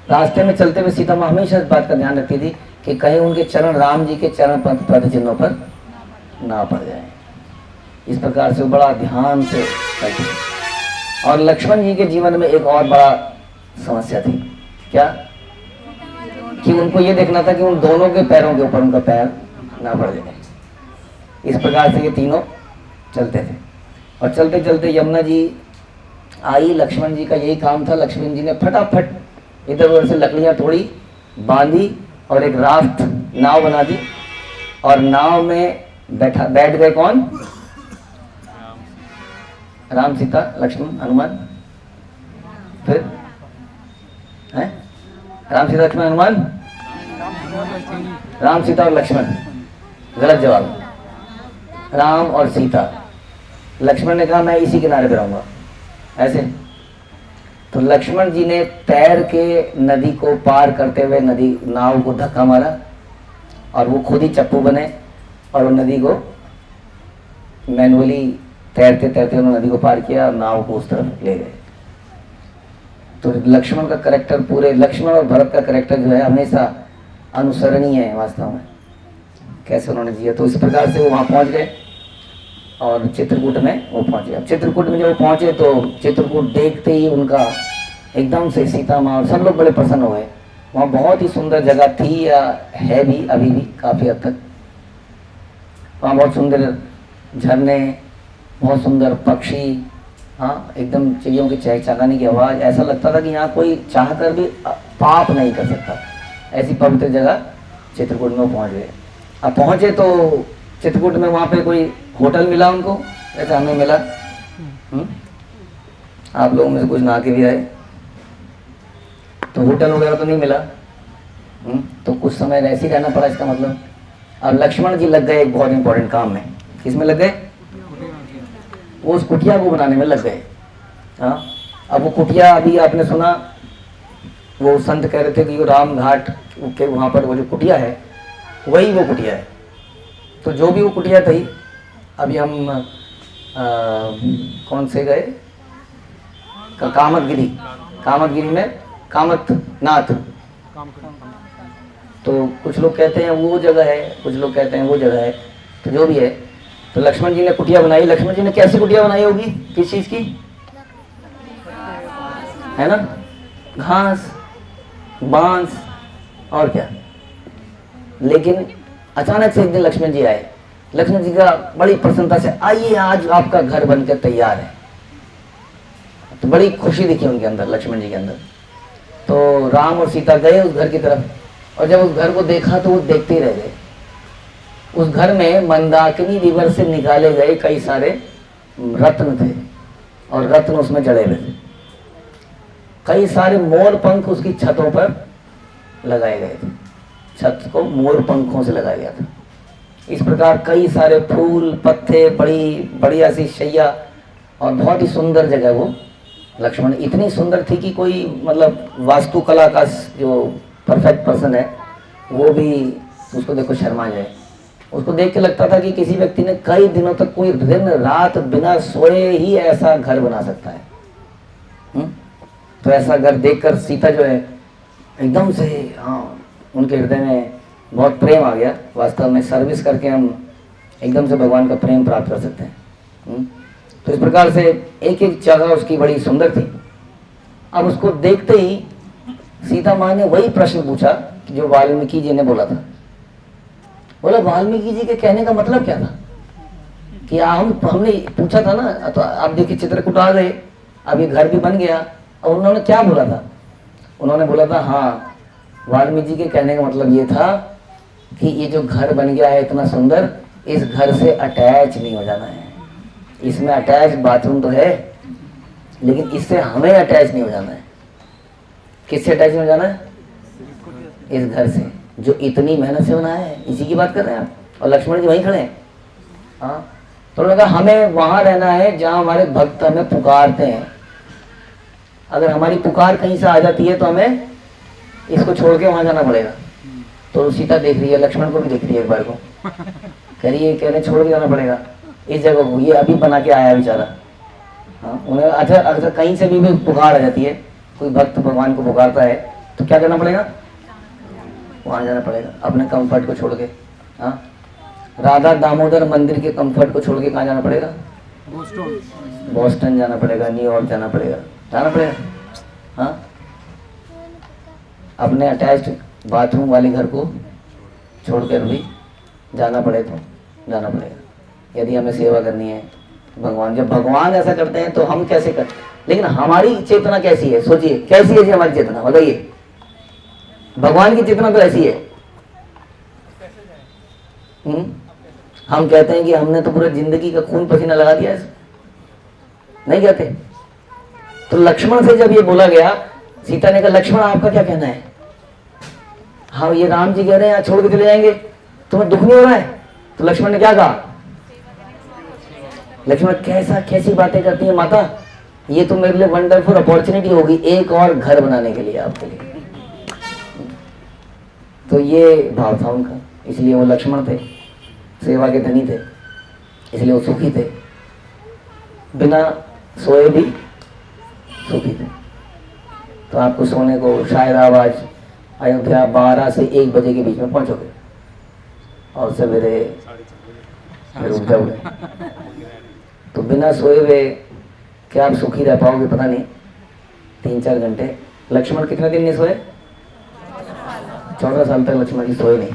Speaker 1: रास्ते में चलते हुए सीता माँ हमेशा इस बात का ध्यान रखती थी कि कहीं उनके चरण राम जी के चरण पद चिन्हों पर ना पड़ जाए। इस प्रकार से वो बड़ा ध्यान से चलती थी। और लक्ष्मण जी के जीवन में एक और बड़ा समस्या थी, क्या कि उनको ये देखना था कि उन दोनों के पैरों के ऊपर उनका पैर ना पड़ जाए। इस प्रकार से ये तीनों चलते थे और चलते चलते यमुना जी आई। लक्ष्मण जी का यही काम था, लक्ष्मण जी ने फटाफट इधर उधर से लकड़ियां तोड़ी, बांधी और एक राफ्ट नाव बना दी और नाव में बैठ गए कौन? राम, सीता, लक्ष्मण, हनुमान। फिर है राम, सीता, लक्ष्मण, हनुमान, राम, सीता और लक्ष्मण। गलत जवाब, राम और सीता। लक्ष्मण ने कहा मैं इसी किनारे पे रहूंगा, ऐसे। तो लक्ष्मण जी ने तैर के नदी को पार करते हुए नदी नाव को धक्का मारा और वो खुद ही चप्पू बने और वो नदी को मैनुअली तैरते तैरते उन्होंने नदी को पार किया और नाव को उस तरफ ले गए। तो लक्ष्मण का कैरेक्टर, पूरे लक्ष्मण और भरत का कैरेक्टर जो है हमेशा अनुसरणीय है वास्तव में, कैसे उन्होंने जिया। तो इस प्रकार से वो वहाँ पहुँच गए और चित्रकूट में वो पहुँचे। अब चित्रकूट में जब वो पहुँचे तो चित्रकूट देखते ही उनका एकदम से सीता माँ और सब लोग बड़े प्रसन्न हुए। वहाँ बहुत ही सुंदर जगह थी, या है भी अभी भी काफ़ी हद तक। वहाँ बहुत सुंदर झरने, बहुत सुंदर पक्षी, हाँ, एकदम चिड़ियों की चहचहाने की आवाज़। ऐसा लगता था कि यहाँ कोई चाह कर भी पाप नहीं कर सकता, ऐसी पवित्र जगह चित्रकूट में पहुँच गए। अब पहुँचे तो चित्रकूट में वहाँ पे कोई होटल मिला उनको, जैसे हमें मिला। आप लोगों में से कुछ नहा के भी आए, तो होटल वगैरह तो नहीं मिला। तो कुछ समय ऐसे ही रहना पड़ा। इसका मतलब अब लक्ष्मण जी लग गए एक बहुत इंपॉर्टेंट काम में। किसमें लग गए? वो उस कुटिया को बनाने में लग गए। हाँ, अब वो कुटिया, अभी आपने सुना वो संत कह रहे थे कि वो राम घाट के वहाँ पर वो जो कुटिया है वही वो कुटिया है। तो जो भी वो कुटिया थी, अभी हम कौन से गए? कामतगिरी। कामतगिरी में कामतनाथ। तो कुछ लोग कहते हैं वो जगह है, कुछ लोग कहते हैं वो जगह है। तो जो भी है, तो लक्ष्मण जी ने कुटिया बनाई। लक्ष्मण जी ने कैसी कुटिया बनाई होगी? किस चीज़ की? है ना, घास, बांस और क्या। लेकिन अचानक से एक दिन लक्ष्मण जी आए। लक्ष्मण जी का बड़ी प्रसन्नता से, आइए आज आपका घर बनकर तैयार है। तो बड़ी खुशी दिखी उनके अंदर, लक्ष्मण जी के अंदर। तो राम और सीता गए उस घर की तरफ, और जब उस घर को देखा तो वो देखते ही रह गए। उस घर में मंदाकिनी रिवर से निकाले गए कई सारे रत्न थे, और रत्न उसमें जड़े हुए थे। कई सारे मोर पंख उसकी छतों पर लगाए गए थे, छत को मोर पंखों से लगाया गया था। इस प्रकार कई सारे फूल पत्ते, बड़ी बढ़िया सी शैया, और बहुत ही सुंदर जगह वो लक्ष्मण। इतनी सुंदर थी कि कोई मतलब वास्तुकला का जो परफेक्ट पर्सन है वो भी उसको देखो शर्मा जाए। उसको देख के लगता था कि किसी व्यक्ति ने कई दिनों तक कोई दिन रात बिना सोए ही ऐसा घर बना सकता है। तो ऐसा घर देखकर सीता जो है एकदम से, हाँ, उनके हृदय में बहुत प्रेम आ गया। वास्तव में सर्विस करके हम एकदम से भगवान का प्रेम प्राप्त कर सकते हैं। तो इस प्रकार से एक एक जगह उसकी बड़ी सुंदर थी। अब उसको देखते ही सीता माँ ने वही प्रश्न पूछा जो वाल्मीकि जी ने बोला था। बोला वाल्मीकि जी के कहने का मतलब क्या था कि हमने पूछा था ना, तो आप देखिए चित्रकूट आ गए, अब ये घर भी बन गया। और उन्होंने क्या बोला था? उन्होंने बोला था, हाँ, वाल्मीकि जी के कहने का मतलब ये था कि ये जो घर बन गया है इतना सुंदर, इस घर से अटैच नहीं हो जाना है। इसमें अटैच बाथरूम तो है, लेकिन इससे हमें अटैच नहीं हो जाना है। किससे अटैच नहीं हो जाना है? इस घर से जो इतनी मेहनत से बनाया है। इसी की बात कर रहे हैं आप, और लक्ष्मण जी वहीं खड़े हैं। हाँ, तो लगा हमें वहां रहना है जहां हमारे भक्त हमें पुकारते हैं। अगर हमारी पुकार कहीं से आ जाती है तो हमें इसको छोड़ के वहां जाना पड़ेगा। तो सीता देख रही है, लक्ष्मण को भी देख रही है एक बार को, कह रही है, कह रहे छोड़ के जाना पड़ेगा इस जगह को, ये अभी बना के आया बेचारा। हाँ, उन्हें अच्छा अगर कहीं से भी पुकार आ जाती है, कोई भक्त भगवान को पुकारता है तो क्या करना पड़ेगा? वहां जाना पड़ेगा, अपने कंफर्ट को छोड़ के। हाँ, राधा दामोदर मंदिर के कंफर्ट को छोड़ के कहाँ जाना पड़ेगा? बोस्टन जाना पड़ेगा, न्यूयॉर्क जाना पड़ेगा, हाँ, अपने अटैच्ड बाथरूम वाले घर को छोड़कर भी जाना पड़े तो जाना पड़ेगा, यदि हमें सेवा करनी है भगवान। जब भगवान ऐसा करते हैं तो हम कैसे करते? लेकिन हमारी चेतना कैसी है? सोचिए कैसी है जी हमारी चेतना, बताइए। भगवान की चेतना तो ऐसी है। हम कहते हैं कि हमने तो पूरा जिंदगी का खून पसीना लगा दिया है, नहीं कहते? तो लक्ष्मण से जब ये बोला गया, सीता ने कहा लक्ष्मण आपका क्या कहना है? हाँ, ये राम जी कह रहे हैं यहाँ छोड़ के चले जाएंगे, तुम्हें दुख नहीं हो रहा है? तो लक्ष्मण ने क्या कहा? लक्ष्मण कैसी बातें करती है माता, ये तो मेरे लिए वंडरफुल अपॉर्चुनिटी होगी एक और घर बनाने के लिए आपके लिए। तो ये भाव था उनका, इसलिए वो लक्ष्मण थे, सेवा के धनी थे, इसलिए वो सुखी थे, बिना सोए भी सुखी थे। तो आपको सोने को शायद आप आज अयोध्या 12 से 1 बजे के बीच में पहुंचोगे और सवेरे फिर उठ जाओगे। तो बिना सोए हुए क्या आप सुखी रह पाओगे? पता नहीं, 3-4 घंटे। लक्ष्मण कितने दिन नहीं सोए? 14 साल तक लक्ष्मण जी सोए नहीं।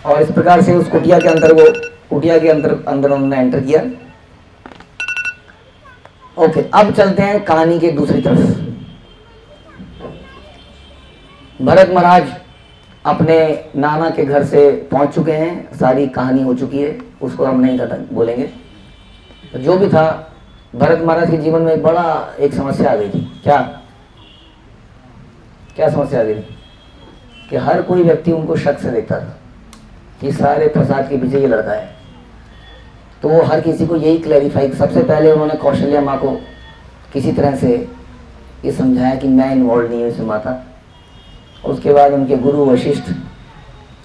Speaker 1: और इस प्रकार से उस कुटिया के अंदर उन्होंने एंटर किया। ओके, अब चलते हैं कहानी के दूसरी तरफ। भरत महाराज अपने नाना के घर से पहुंच चुके हैं, सारी कहानी हो चुकी है, उसको हम नहीं बोलेंगे। तो जो भी था, भरत महाराज के जीवन में एक समस्या आ गई थी। क्या समस्या आ गई थी? कि हर कोई व्यक्ति उनको शक से देखता था कि सारे प्रसाद के पीछे ये लड़का है। तो वो हर किसी को यही क्लैरिफाई, सबसे पहले उन्होंने कौशल्या माँ को किसी तरह से ये समझाया कि मैं इन्वॉल्व नहीं हूँ इसमें माता। उसके बाद उनके गुरु वशिष्ठ,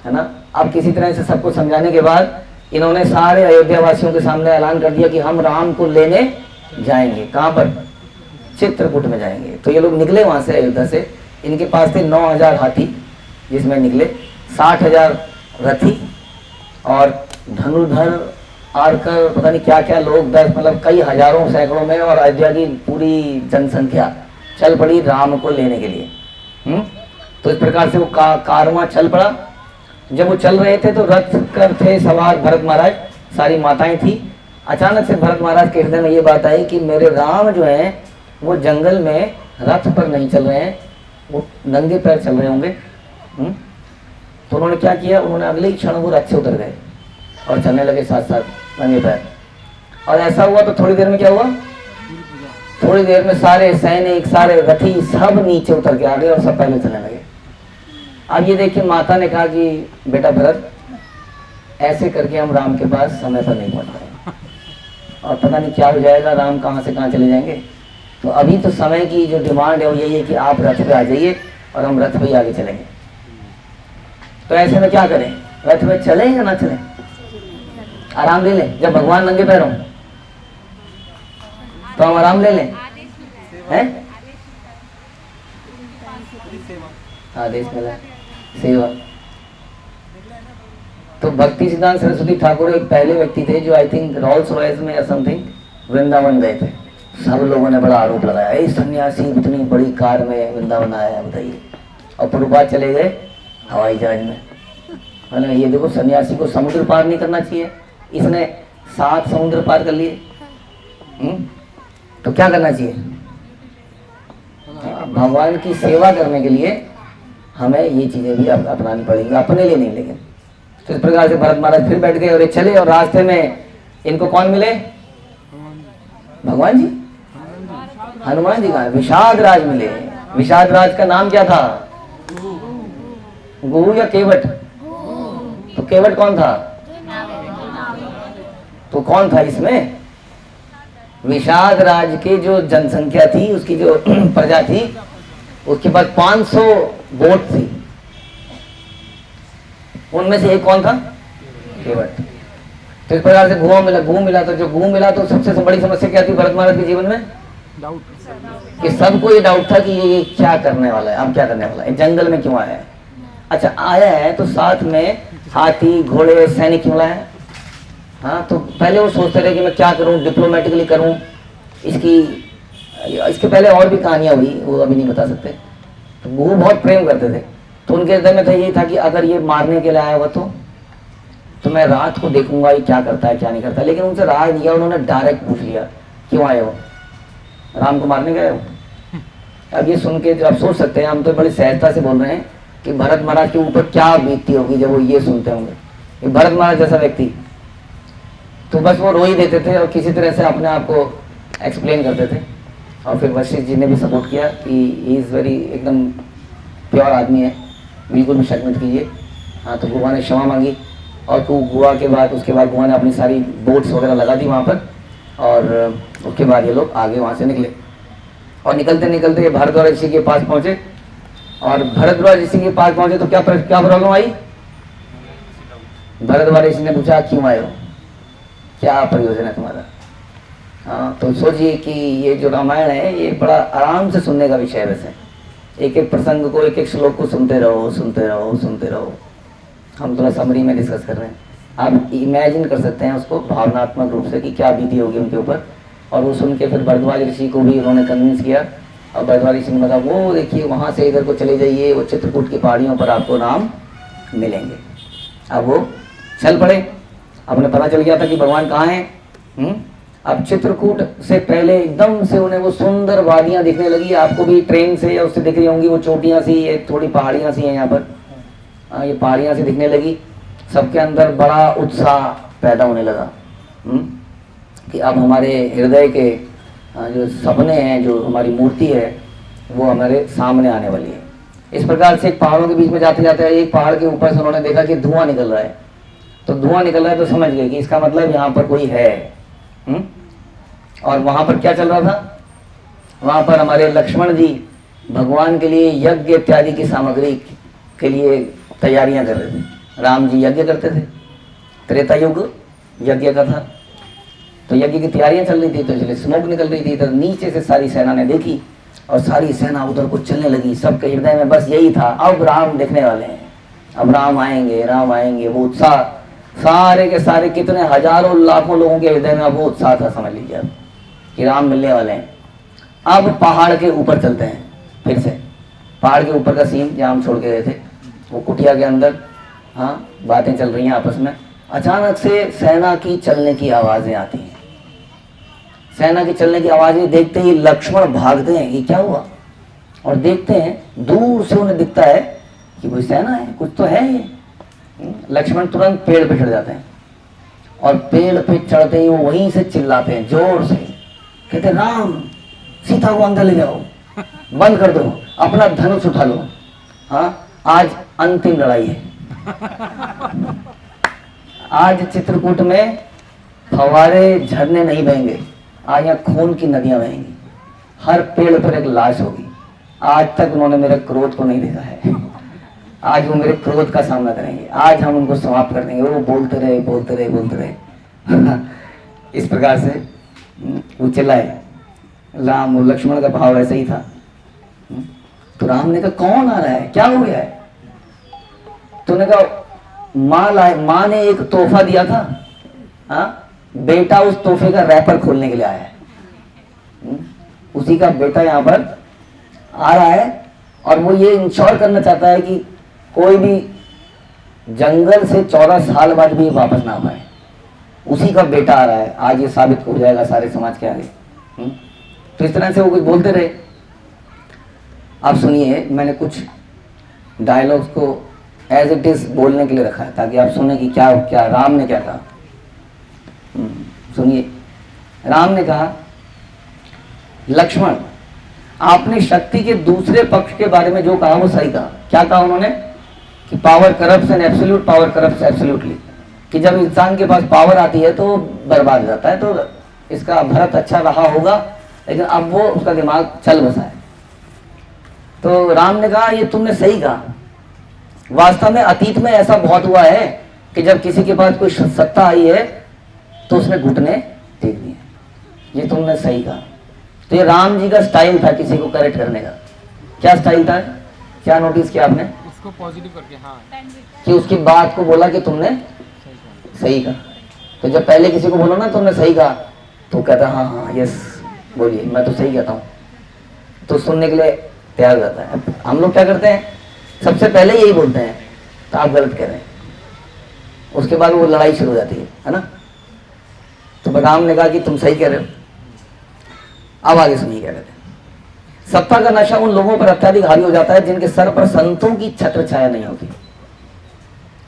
Speaker 1: है ना, अब किसी तरह से सबको समझाने के बाद इन्होंने सारे अयोध्या वासियों के सामने ऐलान कर दिया कि हम राम को लेने जाएंगे। कहाँ पर? चित्रकूट में जाएंगे। तो ये लोग निकले वहां से, अयोध्या से। इनके पास थे 9000 हाथी, जिसमें निकले 60,000 रथी और धनुर्धर, आर्कर, पता नहीं क्या क्या लोग, 10 मतलब कई हजारों सैकड़ों में, और अयोध्या की पूरी जनसंख्या चल पड़ी राम को लेने के लिए। तो इस प्रकार से वो कारवां चल पड़ा। जब वो चल रहे थे तो रथ कर थे सवार भरत महाराज, सारी माताएं थी। अचानक से भरत महाराज के हृदय में ये बात आई कि मेरे राम जो हैं वो जंगल में रथ पर नहीं चल रहे हैं, वो नंगे पैर चल रहे होंगे। तो उन्होंने क्या किया, उन्होंने अगले ही क्षण वो रथ से उतर गए और चलने लगे साथ साथ नंगे पैर। और ऐसा हुआ तो थोड़ी देर में क्या हुआ, थोड़ी देर में सारे सैनिक, सारे रथी सब नीचे उतर के आ गए और सब पहले चलने लगे। अब ये देखिए, माता ने कहा कि बेटा भरत, ऐसे करके हम राम के पास समय पर नहीं पहुंच पाएंगे और पता नहीं क्या हो जाएगा, राम कहाँ से कहाँ चले जाएंगे। तो अभी तो समय की जो डिमांड है वो यही है कि आप रथ पे आ जाइए और हम रथ पे ही आगे चलेंगे। तो ऐसे में क्या करें, रथ में चलें या ना चलें, आराम ले लें। जब भगवान नंगे पैर हों तो हम आराम ले लें, हैं? आदेश मिला, सेवा। तो भक्ति सिद्धांत सरस्वती ठाकुर एक पहले व्यक्ति थे जो आई थिंक रोल्स रॉयस में या समथिंग वृंदावन गए थे। सब लोगों ने बड़ा आरोप लगाया, ये सन्यासी इतनी बड़ी कार में वृंदावन आया है, बताइए। और प्रभुपाद चले गए हवाई जहाज में। मैंने ये देखो, सन्यासी को समुद्र पार नहीं करना चाहिए, इसने 7 समुद्र पार कर लिए। तो क्या करना चाहिए, भगवान की सेवा करने के लिए हमें ये चीजें भी अपनानी पड़ेंगी, अपने लिए नहीं। लेकिन तो इस प्रकार से भरत महाराज फिर बैठ गए और ये चले, और रास्ते में इनको कौन मिले, भगवान जी, हनुमान जी का विषाद राज मिले। विषाद राज का नाम क्या था, गुरु या केवट? तो केवट कौन था, तो कौन था इसमें, विषाद राज के जो जनसंख्या थी, उसकी जो प्रजा थी, उसके पास 500 वोट थी, उनमें से एक कौन था, केवट। तो इस प्रकार से गुरु मिला। तो जो गुरु मिला तो सबसे बड़ी समस्या क्या थी भरत महाराज के जीवन में,
Speaker 3: डाउट,
Speaker 1: कि सबको ये डाउट था कि ये क्या करने वाला है, अब क्या करने वाला है, जंगल में क्यों आया है। अच्छा आया है तो साथ में हाथी घोड़े सैनिक क्यों लाया है। हाँ, तो पहले वो सोचते रहे कि मैं क्या करूं, डिप्लोमेटिकली करूं, इसके पहले और भी कहानियां हुई, वो अभी नहीं बता सकते। तो गुरु बहुत प्रेम करते थे, तो उनके हृदय में था यही था कि अगर ये मारने के लिए आया हुआ तो मैं रात को देखूंगा ये क्या करता है क्या नहीं करता। लेकिन उनसे राय दिया, उन्होंने डायरेक्ट पूछ लिया, क्यों आए हो, राम को मारने गए हो। अब ये सुन के जो आप सोच सकते हैं, हम तो बड़ी सहजता से बोल रहे हैं कि भरत महाराज के ऊपर क्या बीतती होगी जब वो ये सुनते होंगे। ये भरत महाराज जैसा व्यक्ति, तो बस वो रो ही देते थे और किसी तरह से अपने आप को एक्सप्लेन करते थे। और फिर वशिष्ठ जी ने भी सपोर्ट किया कि ही इज़ वेरी एकदम प्योर आदमी है, बिल्कुल भी शक मत कीजिए। हाँ, तो गुआ ने क्षमा मांगी और गुआ के बाद उसके बाद गुआ ने अपनी सारी बोट्स वगैरह लगा दी वहाँ पर, और उसके बाद ये लोग आगे वहाँ से निकले। और निकलते निकलते ये भरद्वाज ऋषि के पास पहुँचे, और भरद्वाज ऋषि के पास पहुँचे तो क्या प्रॉब्लम आई, भरद्वाज ऋषि ने पूछा क्यों आए हो, क्या प्रयोजन है तुम्हारा। हाँ, तो सोचिए कि ये जो रामायण है ये बड़ा आराम से सुनने का विषय है। वैसे एक एक प्रसंग को, एक एक श्लोक को सुनते रहो सुनते रहो सुनते रहो। हम थोड़ा समरी में डिस्कस कर रहे हैं, आप इमेजिन कर सकते हैं उसको भावनात्मक रूप से कि क्या बीती होगी उनके ऊपर। और वो सुन के फिर भरद्वाज ऋषि को भी उन्होंने कन्विंस किया, और भरद्वाज ऋषि ने बताया वो देखिए वहाँ से इधर को चले जाइए, वो चित्रकूट की पहाड़ियों पर आपको राम मिलेंगे। अब वो चल पड़े, अब उन्हें पता चल गया था कि भगवान कहाँ हैं। अब चित्रकूट से पहले एकदम से उन्हें वो सुंदर वादियाँ दिखने लगी, आपको भी ट्रेन से या उससे दिख रही होंगी, वो चोटियाँ सी, ये थोड़ी पहाड़ियाँ सी हैं यहाँ पर। ये पहाड़ियाँ सी दिखने लगी, सबके अंदर बड़ा उत्साह पैदा होने लगा कि अब हमारे हृदय के जो सपने हैं, जो हमारी मूर्ति है, वो हमारे सामने आने वाली है। इस प्रकार से एक पहाड़ों के बीच में जाते जाते एक पहाड़ के ऊपर से उन्होंने देखा कि धुआं निकल रहा है। तो धुआं निकल रहा है तो समझ गए कि इसका मतलब यहाँ पर कोई है। और वहाँ पर क्या चल रहा था, वहाँ पर हमारे लक्ष्मण जी भगवान के लिए यज्ञ इत्यादि की सामग्री के लिए तैयारियां कर रहे थे। राम जी यज्ञ करते थे, त्रेता युग यज्ञ का था, तो यज्ञ की तैयारियां चल रही थी, तो इसलिए स्मोक निकल रही थी। तो नीचे से सारी सेना ने देखी और सारी सेना उधर को चलने लगी। सबके हृदय में बस यही था, अब राम दिखने वाले हैं, अब राम आएंगे राम आएंगे। वो उत्साह सारे के सारे कितने हजारों लाखों लोगों के हृदय में अब वो उत्साह था, समझ लीजिए अब कि राम मिलने वाले हैं। अब पहाड़ के ऊपर चलते हैं, फिर से पहाड़ के ऊपर का सीन जहाँ हम छोड़ के गए थे, वो कुटिया के अंदर। हाँ, बातें चल रही हैं आपस में। अचानक से सेना की चलने की आवाजें आती हैं। सेना की चलने की आवाजें देखते ही लक्ष्मण भागते हैं, ये क्या हुआ, और देखते हैं दूर से उन्हें दिखता है कि कोई सेना है, कुछ तो है ये। लक्ष्मण तुरंत पेड़ पे चढ़ जाते हैं और पेड़ पे चढ़ते ही वो वहीं से चिल्लाते हैं जोर से, कहते राम सीता को अंदर ले जाओ, बंद कर दो, अपना धनुष उठा लो, हाँ आज अंतिम लड़ाई है। आज चित्रकूट में फवारे झरने नहीं बहेंगे, आज यहाँ खून की नदियां बहेंगी, हर पेड़ पर एक लाश होगी। आज तक उन्होंने मेरे क्रोध को नहीं देखा है, आज वो मेरे क्रोध का सामना करेंगे, आज हम उनको समाप्त कर देंगे। वो बोलते रहे बोलते रहे बोलते रहे इस प्रकार से वो चिल्लाए। राम और लक्ष्मण का भाव ऐसा ही था। तो राम ने कहा कौन आ रहा है, क्या हो गया है? तूने कहा माँ ने एक तोहफा दिया था, हाँ बेटा उस तोहफे का रैपर खोलने के लिए आया है। उसी का बेटा यहाँ पर आ रहा है और वो ये इंश्योर करना चाहता है कि कोई भी जंगल से 14 साल बाद भी वापस ना पाए। उसी का बेटा आ रहा है, आज ये साबित हो जाएगा सारे समाज के आगे। तो इस तरह से वो कुछ बोलते रहे। आप सुनिए, मैंने कुछ डायलॉग्स को एज इट इज बोलने के लिए रखा है ताकि आप सुने कि क्या क्या राम ने क्या कहा। सुनिए, राम ने कहा लक्ष्मण आपने शक्ति के दूसरे पक्ष के बारे में जो कहा वो सही कहा। क्या कहा उन्होंने कि power corrupts and absolute power corrupts absolutely, कि जब इंसान के पास पावर आती है तो बर्बाद हो जाता है। तो इसका भरत अच्छा रहा होगा, लेकिन अब वो उसका दिमाग चल बसा है। तो राम ने कहा ये तुमने सही कहा, वास्तव में अतीत में ऐसा बहुत हुआ है कि जब किसी के पास कोई सत्ता आई है तो उसने घुटने टेक दिए। ये तुमने सही कहा। तो ये राम जी का स्टाइल था किसी को करेक्ट करने का। क्या स्टाइल था, क्या नोटिस किया आपने?
Speaker 3: उसको पॉजिटिव करके, हाँ,
Speaker 1: कि उसकी बात को बोला कि तुमने सही कहा। तो जब पहले किसी को बोलो ना तुमने सही कहा तो कहता हाँ हाँ यस बोलिए मैं तो सही कहता हूँ, तो सुनने के लिए तैयार हो जाता है। हम लोग क्या करते हैं, सबसे पहले यही बोलते हैं तो आप गलत कह रहे हैं, उसके बाद वो लड़ाई शुरू हो जाती है ना। तो राम ने कहा कि तुम सही कह रहे हो। अब आगे सुनिए क्या कहते हैं। सत्ता का नशा उन लोगों पर अत्यधिक हावी हो जाता है जिनके सर पर संतों की छत्र छाया नहीं होती।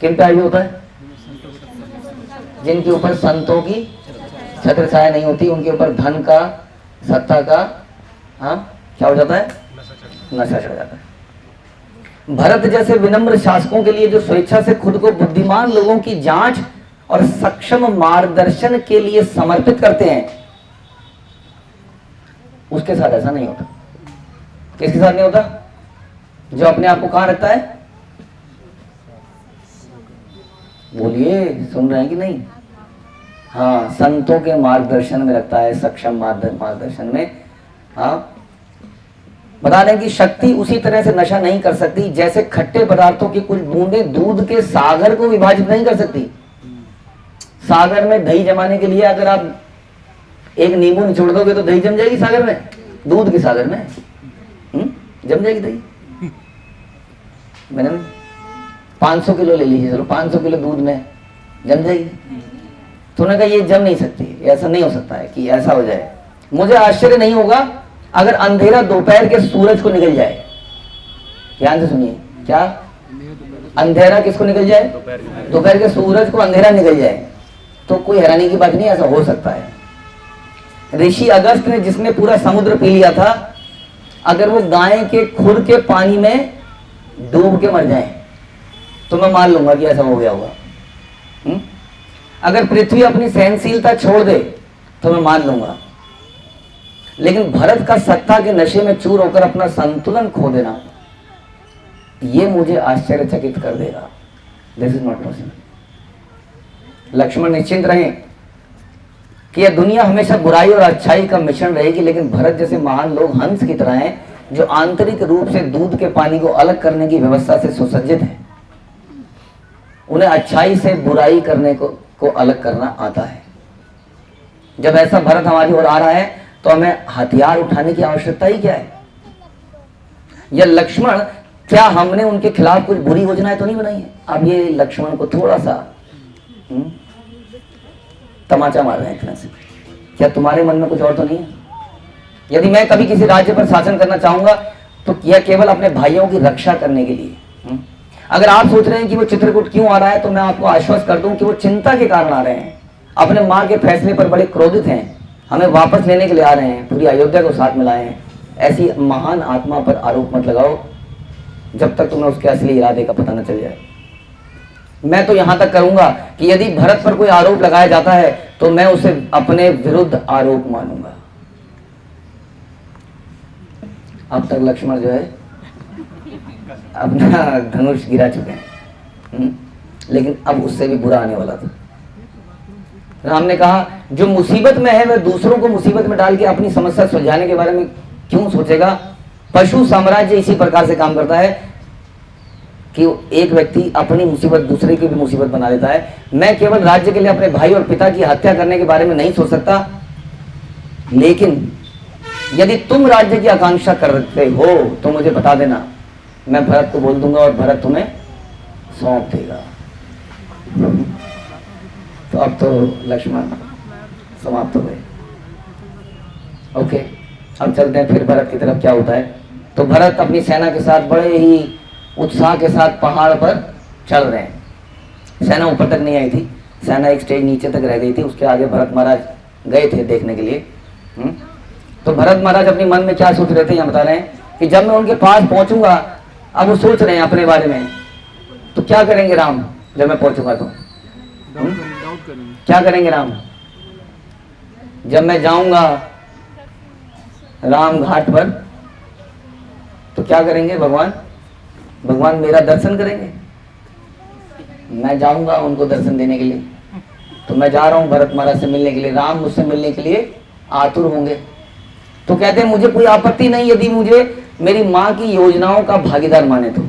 Speaker 1: किन पे हावी होता है? जिनके ऊपर संतों की छत्र छाया नहीं होती, उनके ऊपर धन का, सत्ता का, हाँ क्या हो जाता है? नशा चढ़ जाता है। भरत जैसे विनम्र शासकों के लिए जो स्वेच्छा से खुद को बुद्धिमान लोगों की जांच और सक्षम मार्गदर्शन के लिए समर्पित करते हैं, उसके साथ ऐसा नहीं होता। किसके साथ नहीं होता? जो अपने आप को कहां रखता है? बोलिए, सुन रहे हैं कि नहीं? हाँ, संतों के मार्गदर्शन में रखता है, सक्षम मार्गदर्शन में। हाँ, बता दें कि शक्ति उसी तरह से नशा नहीं कर सकती जैसे खट्टे पदार्थों की कुछ बूंदें दूध के सागर को विभाजित नहीं कर सकती। सागर में दही जमाने के लिए अगर आप एक नींबू निचोड़ दोगे तो दही जम जाएगी सागर में, दूध के सागर में जम जाएगी दही। मैंने 500 किलो ले लीजिए, चलो 500 किलो दूध में जम जाएगी। तो उन्होंने कहा ये जम नहीं सकती, ऐसा नहीं हो सकता है कि ऐसा हो जाए। मुझे आश्चर्य नहीं होगा अगर अंधेरा दोपहर के सूरज को निकल जाए। ध्यान से सुनिए, क्या अंधेरा किसको निकल जाए? दोपहर के सूरज को अंधेरा निकल जाए तो कोई हैरानी की बात नहीं, ऐसा हो सकता है। ऋषि अगस्त ने जिसने पूरा समुद्र पी लिया था, अगर वो गाय के खुर के पानी में डूब के मर जाए तो मैं मान लूंगा कि ऐसा हो गया होगा। अगर पृथ्वी अपनी सहनशीलता छोड़ दे तो मैं मान लूंगा, लेकिन भरत का सत्ता के नशे में चूर होकर अपना संतुलन खो देना, यह मुझे आश्चर्यचकित कर देगा। This is not possible. Lakshman निश्चिंत रहें कि यह दुनिया हमेशा बुराई और अच्छाई का मिश्रण रहेगी, लेकिन भरत जैसे महान लोग हंस की तरह हैं जो आंतरिक रूप से दूध के पानी को अलग करने की व्यवस्था से सुसज्जित है। उन्हें अच्छाई से बुराई करने को अलग करना आता है। जब ऐसा भरत हमारी ओर आ रहा है तो हमें हथियार उठाने की आवश्यकता ही क्या है? यह लक्ष्मण, क्या हमने उनके खिलाफ कुछ बुरी योजनाएं तो नहीं बनाई है? अब ये लक्ष्मण को थोड़ा सा तमाचा मार रहे हैं इतना से। क्या तुम्हारे मन में कुछ और तो नहीं है? यदि मैं कभी किसी राज्य पर शासन करना चाहूंगा तो यह केवल अपने भाइयों की रक्षा करने के लिए। अगर आप सोच रहे हैं कि वो चित्रकूट क्यों आ रहा है, तो मैं आपको आश्वस्त कर दूं कि वो चिंता के कारण आ रहे हैं, अपने माँ के फैसले पर बड़े क्रोधित हैं, हमें वापस लेने के लिए आ रहे हैं, पूरी अयोध्या को साथ मिलाए हैं। ऐसी महान आत्मा पर आरोप मत लगाओ जब तक तुम्हें उसके असली इरादे का पता न चल जाए। मैं तो यहां तक करूंगा कि यदि भरत पर कोई आरोप लगाया जाता है तो मैं उसे अपने विरुद्ध आरोप मानूंगा। अब तक लक्ष्मण जो है अपना धनुष गिरा चुके हैं, लेकिन अब उससे भी बुरा आने वाला था। राम ने कहा, जो मुसीबत में है वह दूसरों को मुसीबत में डाल के अपनी समस्या सुलझाने के बारे में क्यों सोचेगा। पशु साम्राज्य इसी प्रकार से काम करता है कि एक व्यक्ति अपनी मुसीबत दूसरे की भी मुसीबत बना लेता है। मैं केवल राज्य के लिए अपने भाई और पिता की हत्या करने के बारे में नहीं सोच सकता, लेकिन यदि तुम राज्य की आकांक्षा करते हो तो मुझे बता देना, मैं भरत को बोल दूंगा और भरत तुम्हें सौंप देगा। तो अब तो लक्ष्मण समाप्त हो गए। ओके, अब चलते हैं फिर भरत की तरफ क्या होता है। तो भरत अपनी सेना के साथ बड़े ही उत्साह के साथ पहाड़ पर चल रहे हैं। सेना ऊपर तक नहीं आई थी, सेना एक स्टेज नीचे तक रह गई थी। उसके आगे भरत महाराज गए थे देखने के लिए। तो भरत महाराज अपने मन में क्या सोच रहे थे, यहाँ बता रहे हैं कि जब मैं उनके पास पहुंचूंगा, अब वो सोच रहे हैं अपने बारे में, तो क्या करेंगे राम जब मैं पहुंचूंगा तो क्या करेंगे राम। जब मैं जाऊंगा राम घाट पर तो क्या करेंगे भगवान, भगवान मेरा दर्शन करेंगे। मैं जाऊंगा उनको दर्शन देने के लिए, तो मैं जा रहा हूं भरत महाराज से मिलने के लिए। राम मुझसे मिलने के लिए आतुर होंगे। तो कहते हैं मुझे कोई आपत्ति नहीं यदि मुझे मेरी माँ की योजनाओं का भागीदार माने तो,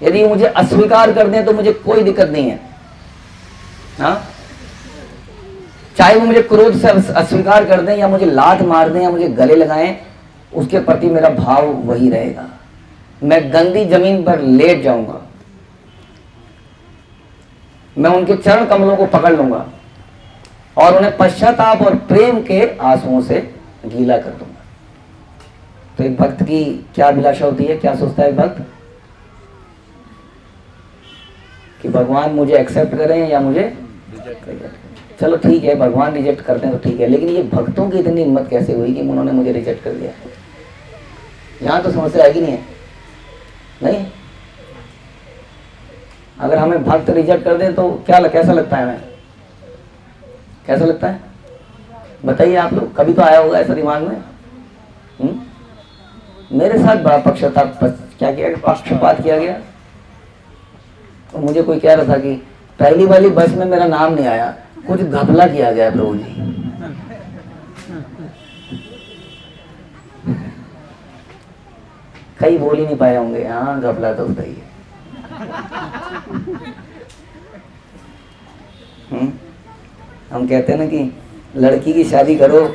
Speaker 1: यदि मुझे अस्वीकार कर दें तो मुझे कोई दिक्कत नहीं है। हाँ, चाहे वो मुझे क्रोध से अस्वीकार कर दें या मुझे लात मार दें या मुझे गले लगाएं, उसके प्रति मेरा भाव वही रहेगा। मैं गंदी जमीन पर लेट जाऊंगा, मैं उनके चरण कमलों को पकड़ लूंगा और उन्हें पश्चाताप और प्रेम के आंसुओं से गीला कर दूंगा। तो एक भक्त की क्या अभिलाषा होती है, क्या सोचता है भक्त कि भगवान मुझे एक्सेप्ट करें या मुझे रिजेक्ट करें। चलो ठीक है, भगवान रिजेक्ट करते हैं तो ठीक है, लेकिन ये भक्तों की इतनी हिम्मत कैसे हुई कि उन्होंने मुझे रिजेक्ट कर दिया। यहां तो समस्या आएगी नहीं है, नहीं। अगर हमें भक्त रिजेक्ट कर दे तो क्या कैसा लगता है हमें, कैसा लगता है बताइए आप लोग। कभी तो आया होगा ऐसा दिमाग में। मेरे साथ बड़ा क्या किया, पक्षपात किया गया। तो मुझे कोई कह रहा था कि पहली वाली बस में मेरा नाम नहीं आया, कुछ घपला किया गया प्रभु जी। कई बोल ही नहीं पाए होंगे, हाँ घपला तो सही है। हम कहते हैं ना कि लड़की की शादी करो,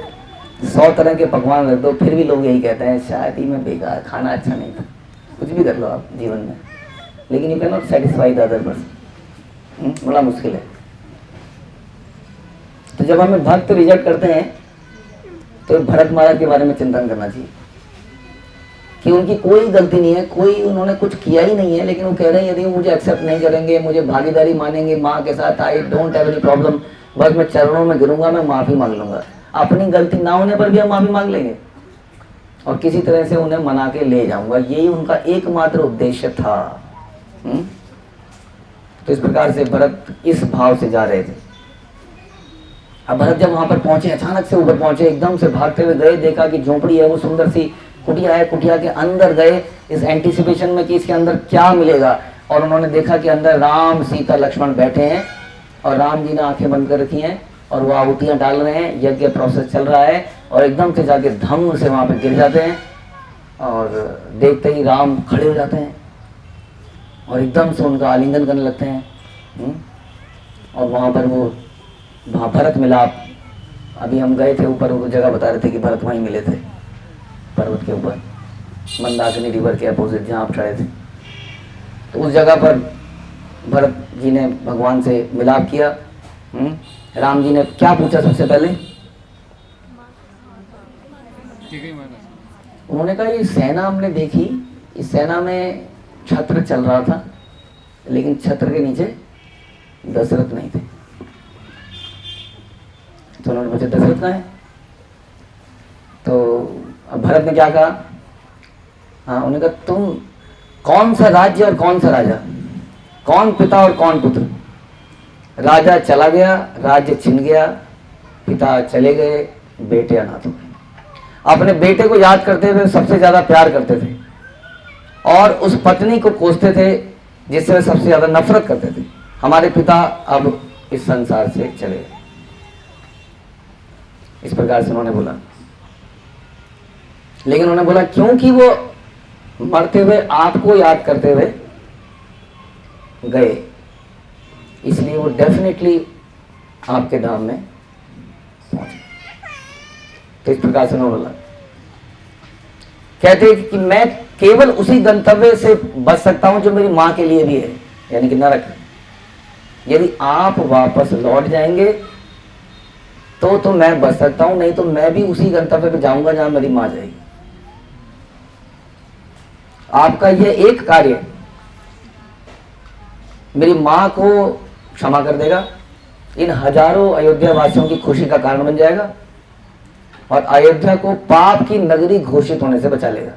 Speaker 1: 100 तरह के पकवान रख दो, फिर भी लोग यही कहते हैं शादी में बेकार, खाना अच्छा नहीं था। कुछ भी कर लो आप जीवन में, लेकिन you can not satisfy the other person. बड़ा मुश्किल है। तो जब हमें भक्त रिजेक्ट करते हैं तो भरत महाराज के बारे में चिंतन करना चाहिए कि उनकी कोई गलती नहीं है, कोई उन्होंने कुछ किया ही नहीं है, लेकिन वो कह रहे हैं यदि वो मुझे एक्सेप्ट नहीं करेंगे, मुझे भागीदारी मानेंगे माँ के साथ, I don't have any problem, बस मैं चरणों में गिरूंगा, मैं माफी मांग लूंगा। अपनी गलती ना होने पर भी हम माफी मांग लेंगे और किसी तरह से उन्हें मना के ले जाऊंगा। यही उनका एकमात्र उद्देश्य था। तो इस प्रकार से भरत इस भाव से जा रहे थे। अब भरत जब वहां पर पहुंचे, अचानक से ऊपर पहुंचे, एकदम से भागते हुए गए, देखा कि झोपड़ी है, वो सुंदर सी कुटिया है, कुटिया के अंदर गए इस एंटीसिपेशन में कि इसके अंदर क्या मिलेगा। और उन्होंने देखा कि अंदर राम सीता लक्ष्मण बैठे हैं और राम जी ने आंखें बंद कर रखी हैं और वो आहुतियां डाल रहे हैं, यज्ञ प्रोसेस चल रहा है। और एकदम से जाके धम से वहां पर गिर जाते हैं और देखते ही राम खड़े हो जाते हैं और एकदम से उनका आलिंगन करने लगते हैं। और वहां पर वो भरत मिलाप, अभी हम गए थे ऊपर, वो जगह बता रहे थे कि भरत वहीं मिले थे पर्वत के ऊपर, मंदाकिनी रिवर के अपोजिट जहाँ आप खड़े थे। तो उस जगह पर भरत जी ने भगवान से मिलाप किया। राम जी ने क्या पूछा सबसे पहले, उन्होंने कहा ये सेना हमने देखी इस सेना में छत्र चल रहा था, लेकिन छत्र के नीचे दशरथ नहीं थे। तो उन्होंने पूछा दशरथ कहाँ है? तो अब भरत ने क्या कहा? हाँ, उन्होंने कहा तुम कौन सा राज्य और कौन सा राजा, कौन पिता और कौन पुत्र? राजा चला गया, राज्य छिन गया, पिता चले गए, बेटे अनाथ हो गए। अपने बेटे को याद करते हुए सबसे ज्यादा प्यार करते थे और उस पत्नी को कोसते थे जिससे वे सबसे ज्यादा नफरत करते थे। हमारे पिता अब इस संसार से चले गए। इस प्रकार से उन्होंने बोला, लेकिन उन्होंने बोला क्योंकि वो मरते हुए आपको याद करते हुए गए, इसलिए वो डेफिनेटली आपके धाम में पहुंचे। तो इस प्रकार से उन्होंने बोला, कहते हैं कि मैं केवल उसी गंतव्य से बच सकता हूं जो मेरी मां के लिए भी है, यानी कि नरक। यदि आप वापस लौट जाएंगे तो मैं बच सकता हूं, नहीं तो मैं भी उसी गंतव्य पे जाऊंगा जहां मेरी मां जाएगी। आपका यह एक कार्य मेरी मां को क्षमा कर देगा, इन हजारों अयोध्या वासियों की खुशी का कारण बन जाएगा और अयोध्या को पाप की नगरी घोषित होने से बचा लेगा।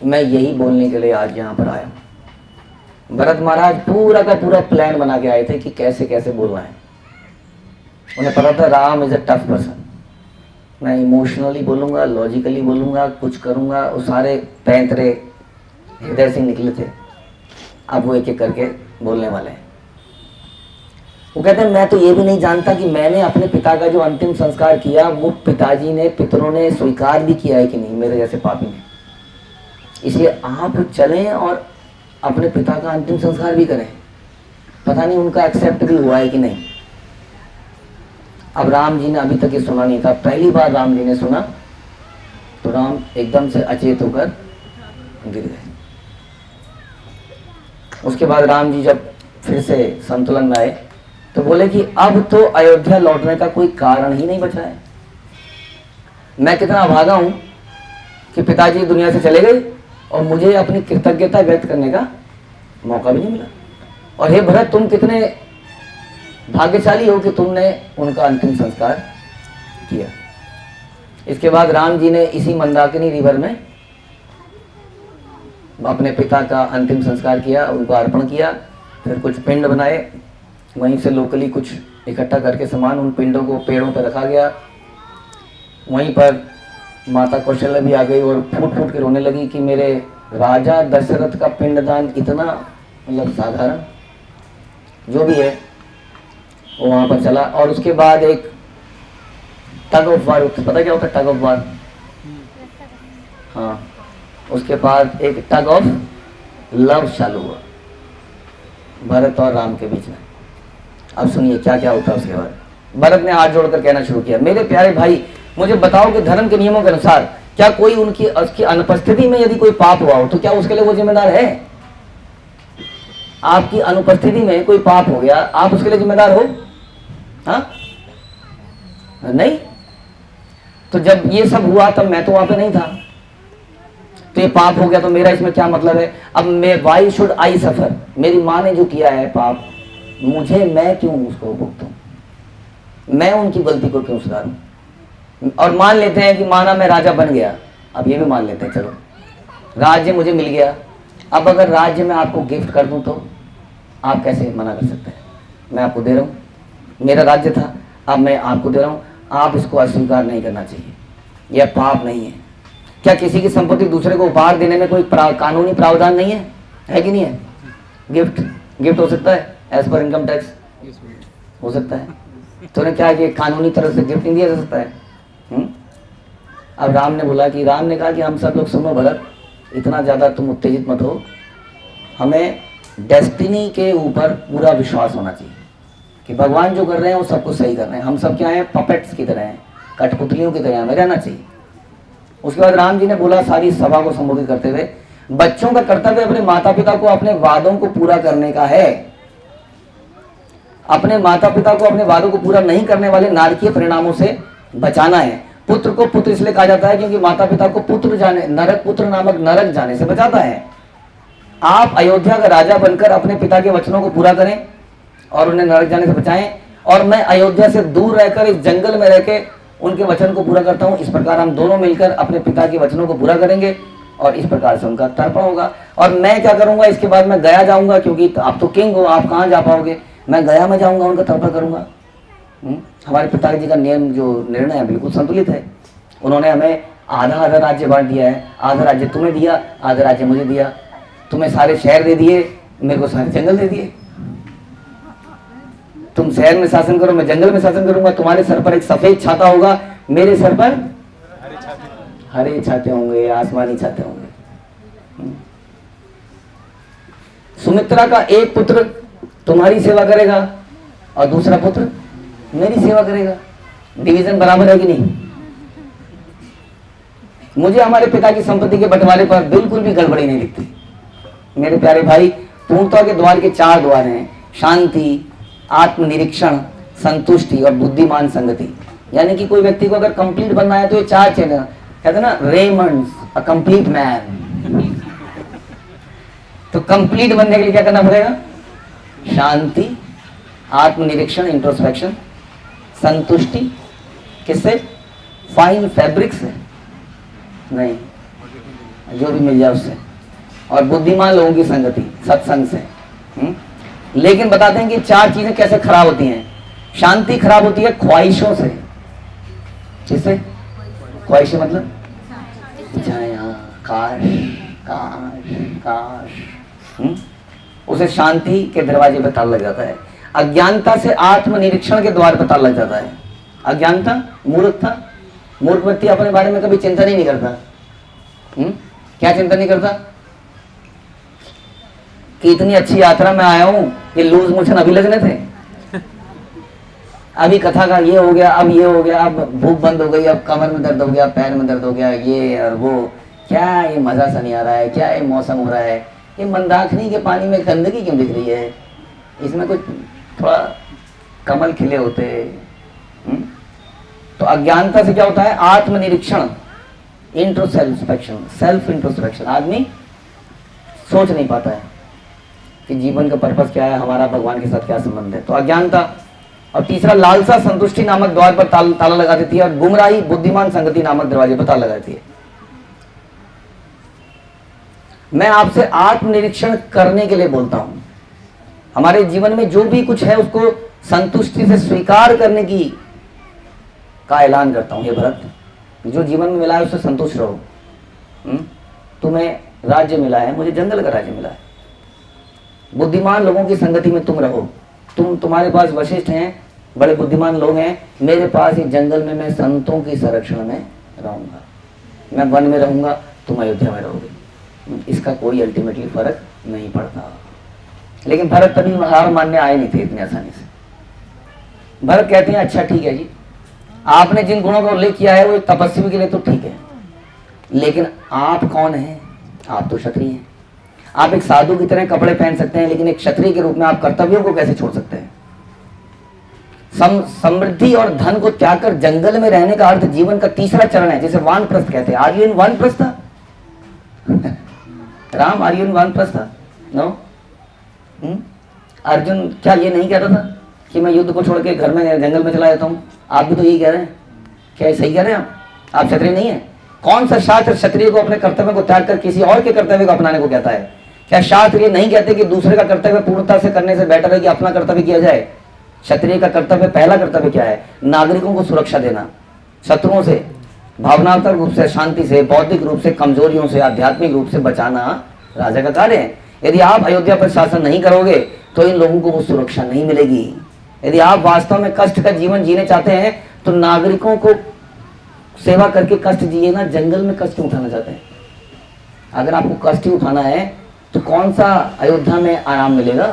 Speaker 1: मैं यही बोलने के लिए आज यहां पर आया हूं। भरत महाराज पूरा का पूरा प्लान बना के आए थे कि कैसे कैसे बोलना है। उन्हें पता था Ram is a tough person, मैं इमोशनली बोलूंगा, लॉजिकली बोलूंगा, कुछ करूंगा, वो सारे पैंतरे हृदय से निकले थे। अब वो एक एक करके बोलने वाले हैं। वो कहते हैं मैं तो ये भी नहीं जानता कि मैंने अपने पिता का जो अंतिम संस्कार किया वो पिताजी ने, पितरों ने स्वीकार भी किया है कि नहीं, मेरे जैसे पापी ने। इसलिए आप चलें और अपने पिता का अंतिम संस्कार भी करें। पता नहीं उनका एक्सेप्ट भी हुआ है कि नहीं। अब राम जी ने अभी तक ये सुना नहीं था, पहली बार राम जी ने सुना तो राम एकदम से अचेत होकर गिर गए। उसके बाद राम जी जब फिर से संतुलन में आए तो बोले कि अब तो अयोध्या लौटने का कोई कारण ही नहीं बचा है। मैं कितना भागा हूं कि पिताजी दुनिया से चले गए और मुझे अपनी कृतज्ञता व्यक्त करने का मौका भी नहीं मिला। और हे भरत, तुम कितने भाग्यशाली हो कि तुमने उनका अंतिम संस्कार किया। इसके बाद राम जी ने इसी मंदाकिनी रिवर में अपने पिता का अंतिम संस्कार किया, उनको अर्पण किया। फिर कुछ पिंड बनाए, वहीं से लोकली कुछ इकट्ठा करके सामान उन पिंडों को पेड़ों पर रखा गया। वहीं पर माता कौशल्या भी आ गई और फूट फूट के रोने लगी कि मेरे राजा दशरथ का पिंडदान इतना मतलब साधारण जो भी है वो वहाँ पर चला। और उसके बाद एक टग ऑफ वार, पता क्या होता है टग ऑफ वार? हाँ, उसके बाद एक टग ऑफ लव चालू हुआ भरत और राम के बीच में। अब सुनिए क्या क्या होता है उसके बाद। भरत ने हाथ जोड़कर कहना शुरू किया, मेरे प्यारे भाई, मुझे बताओ कि धर्म के नियमों के अनुसार क्या कोई उनकी अनुपस्थिति में यदि कोई पाप हुआ हो तो क्या उसके लिए वो जिम्मेदार है? आपकी अनुपस्थिति में कोई पाप हो गया, आप उसके लिए जिम्मेदार हो? हाँ नहीं। तो जब ये सब हुआ तब मैं तो वहां पे नहीं था, तो ये पाप हो गया तो मेरा इसमें क्या मतलब है? अब मैं वाई शुड आई सफर, मेरी माँ ने जो किया है पाप, मुझे, मैं क्यों उसको भुगतूं? मैं उनकी गलती को क्यों सुधारूं? और मान लेते हैं कि माना मैं राजा बन गया, अब ये भी मान लेते हैं, चलो राज्य मुझे मिल गया। अब अगर राज्य में आपको गिफ्ट कर दूं तो आप कैसे मना कर सकते हैं? मैं आपको दे रहा हूं, मेरा राज्य था, अब मैं आपको दे रहा हूं, आप इसको अस्वीकार नहीं करना चाहिए। यह पाप नहीं है। क्या किसी की संपत्ति दूसरे को उपहार देने में कोई कानूनी प्रावधान नहीं है कि नहीं है? गिफ्ट हो सकता है एज पर इनकम टैक्स, हो सकता है। तो ने क्या कि कानूनी तरह से गिफ्ट नहीं दिया जा सकता है? अब राम ने बोला कि राम ने कहा कि हम सब लोग सुनो भरत, इतना ज्यादा तुम उत्तेजित मत हो, हमें डेस्टिनी के ऊपर पूरा विश्वास होना चाहिए कि भगवान जो कर रहे हैं वो सब कुछ सही कर रहे हैं। हम सब क्या हैं? पपेट्स की तरह हैं, कठपुतलियों की तरह हमें रहना चाहिए। उसके बाद राम जी ने बोला सारी सभा को संबोधित करते हुए, बच्चों का कर्तव्य अपने माता पिता को अपने वादों को पूरा करने का है। अपने माता पिता को अपने वादों को पूरा नहीं करने वाले नारकीय परिणामों से बचाना है। पुत्र को पुत्र इसलिए कहा जाता है क्योंकि माता पिता को पुत्र जाने, नरक पुत्र नामक नरक जाने से बचाता है। आप अयोध्या का राजा बनकर अपने पिता के वचनों को पूरा करें और उन्हें नरक जाने से बचाएं, और मैं अयोध्या से दूर रहकर इस जंगल में रहकर उनके वचन को पूरा करता हूं। इस प्रकार हम दोनों मिलकर अपने पिता के वचनों को पूरा करेंगे और इस प्रकार से उनका तर्पण होगा। और मैं क्या करूंगा, इसके बाद मैं गया जाऊंगा, क्योंकि आप तो किंग हो, आप कहाँ जा पाओगे, मैं गया में जाऊंगा, उनका तर्पण करूंगा। हमारे पिताजी का नियम जो निर्णय है बिल्कुल संतुलित है। उन्होंने हमें आधा आधा राज्य बांट दिया है, आधा राज्य तुम्हें दिया, आधा राज्य मुझे दिया। तुम्हें सारे शहर दे दिए, मेरे को सारे जंगल दे दिए। तुम शहर में शासन करो, मैं जंगल में शासन करूंगा। तुम्हारे सर पर एक सफेद छाता होगा, मेरे सर पर हरे छाते होंगे, आसमानी छाते होंगे। सुमित्रा का एक पुत्र तुम्हारी सेवा करेगा और दूसरा पुत्र मेरी सेवा करेगा। डिवीजन बराबर है कि नहीं? मुझे हमारे पिता की संपत्ति के बंटवारे पर बिल्कुल भी गड़बड़ी नहीं दिखती। मेरे प्यारे भाई, पूर्णता के द्वार के 4 द्वार हैं: शांति, आत्मनिरीक्षण, संतुष्टि और बुद्धिमान संगति। यानी कि कोई व्यक्ति को अगर कंप्लीट बनना है तो ये 4 चीजें, कहते हैं ना, रेमंड्स अ कंप्लीट मैन। तो कंप्लीट बनने के लिए क्या करना पड़ेगा? शांति, आत्मनिरीक्षण, इंट्रोस्पेक्शन, संतुष्टि, किससे? फाइन फैब्रिक से नहीं, जो भी मिल जाए उससे, और बुद्धिमान लोगों की संगति, सत्संग से। लेकिन बताते हैं कि 4 चीजें कैसे खराब होती हैं। शांति खराब होती है ख्वाहिशों से। किससे? ख्वाहिशें मतलब जाया, काश काश काश। उसे शांति के दरवाजे पर ताला लग जाता है। अज्ञानता से आत्मनिरीक्षण के द्वार पर ताला लग जाता है। अज्ञानता मूर्खता। मूर्ख व्यक्ति अपने बारे में कभी चिंता नहीं करता। क्या चिंता नहीं करता? कि इतनी अच्छी यात्रा में आया हूं, ये लूज मोशन अभी लगने थे, अभी कथा का ये हो गया, अब ये हो गया, अब भूख बंद हो गई, अब कमर में दर्द हो गया, पैर में दर्द हो गया, ये और वो, क्या ये मजा सा नहीं आ रहा है, क्या ये मौसम हो रहा है, ये मंदाकिनी के पानी में गंदगी क्यों दिख रही है, इसमें कुछ थोड़ा कमल खिले होते। तो अज्ञानता से क्या होता है? आत्मनिरीक्षण, इंट्रोस्पेक्शन, सेल्फ इंट्रोस्पेक्शन। आदमी सोच नहीं पाता है कि जीवन का पर्पस क्या है, हमारा भगवान के साथ क्या संबंध है। तो अज्ञानता। और तीसरा लालसा संतुष्टि नामक द्वार पर ताला लगा देती है, और गुमराही बुद्धिमान संगति नामक दरवाजे पर ताला लगा देती है। मैं आपसे आत्मनिरीक्षण करने के लिए बोलता हूं। हमारे जीवन में जो भी कुछ है उसको संतुष्टि से स्वीकार करने की का ऐलान करता हूं। ये भरत, जो जीवन में मिला है उससे संतुष्ट रहो। तुम्हें राज्य मिला है, मुझे जंगल का राज्य मिला है। बुद्धिमान लोगों की संगति में तुम रहो। तुम्हारे पास वशिष्ठ हैं, बड़े बुद्धिमान लोग हैं, मेरे पास इस जंगल में मैं संतों की संरक्षण में रहूंगा। मैं वन में रहूंगा, तुम अयोध्या में रहोगे। इसका कोई अल्टीमेटली फर्क नहीं पड़ता। लेकिन भरत तभी हार मानने आए नहीं थे इतनी आसानी से। भरत कहते हैं, अच्छा ठीक है जी, आपने जिन गुणों का उल्लेख किया है वो एक तपस्वी के लिए तो ठीक है, लेकिन आप कौन हैं? आप तो क्षत्रिय हैं। आप एक साधु की तरह कपड़े पहन सकते हैं, लेकिन एक क्षत्रिय के रूप में आप कर्तव्यों को कैसे छोड़ सकते हैं? समृद्धि और धन को त्याग कर जंगल में रहने का अर्थ जीवन का तीसरा चरण है, जिसे वानप्रस्थ कहते हैं। आर्यन वानप्रस्थ था? राम आर्यन वानप्रस्थ था? नो। अर्जुन क्या ये नहीं कहता था कि मैं युद्ध को छोड़ के घर में जंगल में चला जाता हूं? आप भी तो यही कह रहे हैं। क्या सही कह रहे हैं आप क्षत्रिय नहीं है? कौन सा शास्त्र क्षत्रिय को अपने कर्तव्य को त्याग कर किसी और के कर्तव्य को अपनाने को कहता है? क्या शास्त्र ये नहीं कहते कि दूसरे का कर्तव्य पूर्णता से करने से बेटर है कि अपना कर्तव्य किया जाए? क्षत्रिय का कर्तव्य, पहला कर्तव्य क्या है? नागरिकों को सुरक्षा देना, शत्रुओं से भावनात्मक रूप से, शांति से, बौद्धिक रूप से, कमजोरियों से, आध्यात्मिक रूप से बचाना राजा का कार्य है। यदि आप अयोध्या पर शासन नहीं करोगे तो इन लोगों को वो सुरक्षा नहीं मिलेगी। यदि आप वास्तव में कष्ट का जीवन जीने चाहते हैं तो नागरिकों को सेवा करके कष्ट जिए ना, जंगल में कष्ट उठाना चाहते हैं। अगर आपको कष्ट ही उठाना है तो कौन सा अयोध्या में आराम मिलेगा?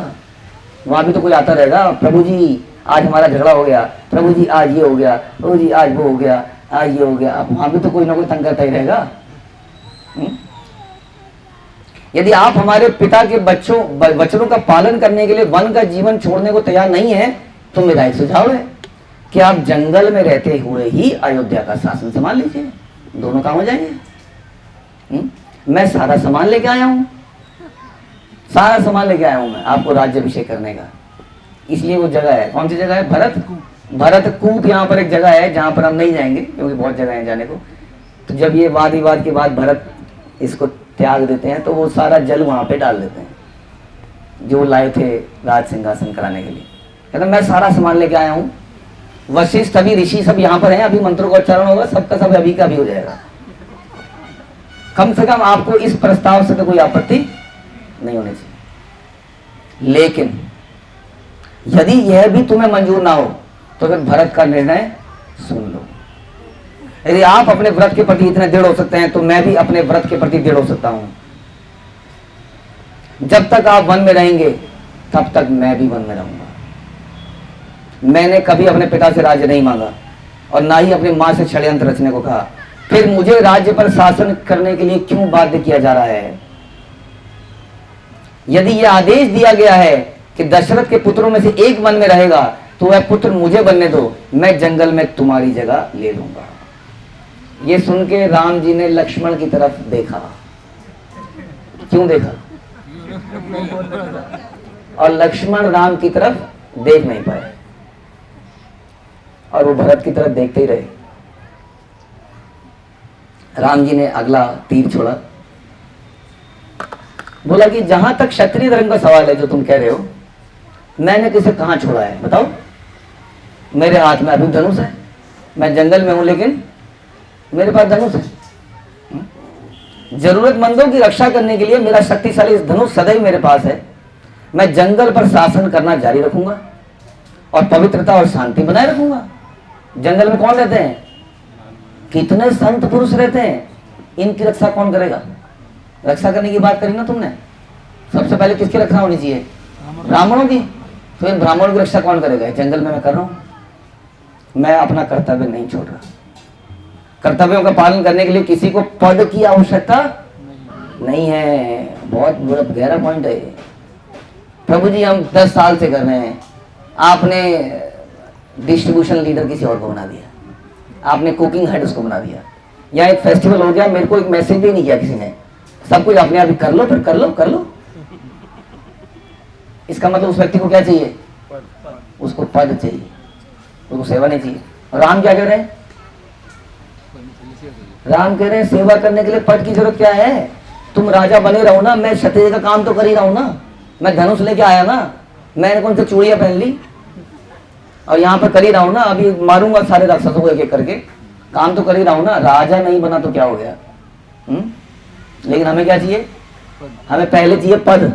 Speaker 1: वहां भी तो कोई आता रहेगा, प्रभु जी आज हमारा झगड़ा हो गया, प्रभु जी आज ये हो गया, प्रभु जी आज वो हो गया, आज ये हो गया। अब वहां भी तो कोई ना कोई तंग करता ही रहेगा। यदि आप हमारे पिता के वचनों का पालन करने के लिए वन का जीवन छोड़ने को तैयार नहीं है तो मेरा एक सुझाव है, कि आप जंगल में रहते हुए ही अयोध्या का शासन संभाल लीजिए, दोनों काम हो जाएंगे। मैं सारा सामान लेके आया हूं, सारा सामान लेके आया हूं मैं आपको राज्याभिषेक करने का। इसलिए वो जगह है, कौन सी जगह है? भरत कूप यहाँ पर एक जगह है जहां पर हम नहीं जाएंगे क्योंकि बहुत जगह है जाने को। तो जब ये वाद विवाद के बाद भरत इसको त्याग देते हैं तो वो सारा जल वहां पे डाल देते हैं जो लाए थे राज सिंहासन कराने के लिए। कहते मैं सारा सामान लेके आया हूँ, वशिष्ठ सभी ऋषि सब यहाँ पर हैं, अभी मंत्रों का उच्चारण होगा, सबका सब अभी का भी हो जाएगा। कम से कम आपको इस प्रस्ताव से तो कोई आपत्ति नहीं होनी चाहिए। लेकिन यदि यह भी तुम्हें मंजूर ना हो तो फिर भरत का निर्णय सुन लो। यदि आप अपने व्रत के प्रति इतने दृढ़ हो सकते हैं तो मैं भी अपने व्रत के प्रति दृढ़ हो सकता हूं। जब तक आप वन में रहेंगे तब तक मैं भी वन में रहूंगा। मैंने कभी अपने पिता से राज्य नहीं मांगा और ना ही अपनी मां से षड्यंत्र रचने को कहा, फिर मुझे राज्य पर शासन करने के लिए क्यों बाध्य किया जा रहा है? यदि यह आदेश दिया गया है कि दशरथ के पुत्रों में से एक वन में रहेगा तो वह पुत्र मुझे बनने दो, मैं जंगल में तुम्हारी जगह ले लूंगा। ये सुन के राम जी ने लक्ष्मण की तरफ देखा। क्यों देखा? और लक्ष्मण राम की तरफ देख नहीं पाए और वो भरत की तरफ देखते ही रहे। राम जी ने अगला तीर छोड़ा, बोला कि जहां तक क्षत्रिय धर्म का सवाल है जो तुम कह रहे हो, मैंने किसे कहां छोड़ा है बताओ? मेरे हाथ में अभी धनुष है, मैं जंगल में हूं लेकिन मेरे पास धनुष है। जरूरतमंदों की रक्षा करने के लिए मेरा शक्तिशाली धनुष सदैव मेरे पास है। मैं जंगल पर शासन करना जारी रखूंगा और पवित्रता और शांति बनाए रखूंगा। जंगल में कौन रहते हैं? कितने संत पुरुष रहते हैं, इनकी रक्षा कौन करेगा? रक्षा करने की बात करी ना तुमने, सबसे पहले किसकी रक्षा होनी चाहिए? ब्राह्मणों की। तो इन ब्राह्मणों की रक्षा कौन करेगा? जंगल में मैं कर रहा हूं। मैं अपना कर्तव्य नहीं छोड़ रहा। कर्तव्यों का पालन करने के लिए किसी को पद की आवश्यकता नहीं है। बहुत बड़ा गहरा पॉइंट है। प्रभु जी हम 10 साल से कर रहे हैं, आपने डिस्ट्रीब्यूशन लीडर किसी और को बना दिया, आपने कुकिंग हेड उसको बना दिया, या एक फेस्टिवल हो गया, मेरे को एक मैसेज भी नहीं किया किसी ने, सब कुछ अपने आप ही कर लो, फिर कर लो। इसका मतलब उस व्यक्ति को क्या चाहिए? उसको पद चाहिए, उसको सेवा नहीं चाहिए। और राम क्या कह रहे हैं? राम कह रहे हैं सेवा करने के लिए पद की जरूरत क्या है? तुम राजा बने रहो ना, मैं क्षत्रिय का काम तो कर ही रहा हूं ना, मैं धनुष लेके आया ना, मैंने कौन सी चूड़ियां पहन ली और यहाँ पर कर ही रहा हूं ना, अभी मारूंगा सारे राक्षसों को एक एक करके, काम तो कर ही रहा हूं ना, राजा नहीं बना तो क्या हो गया? लेकिन हमें क्या चाहिए? हमें पहले चाहिए पद,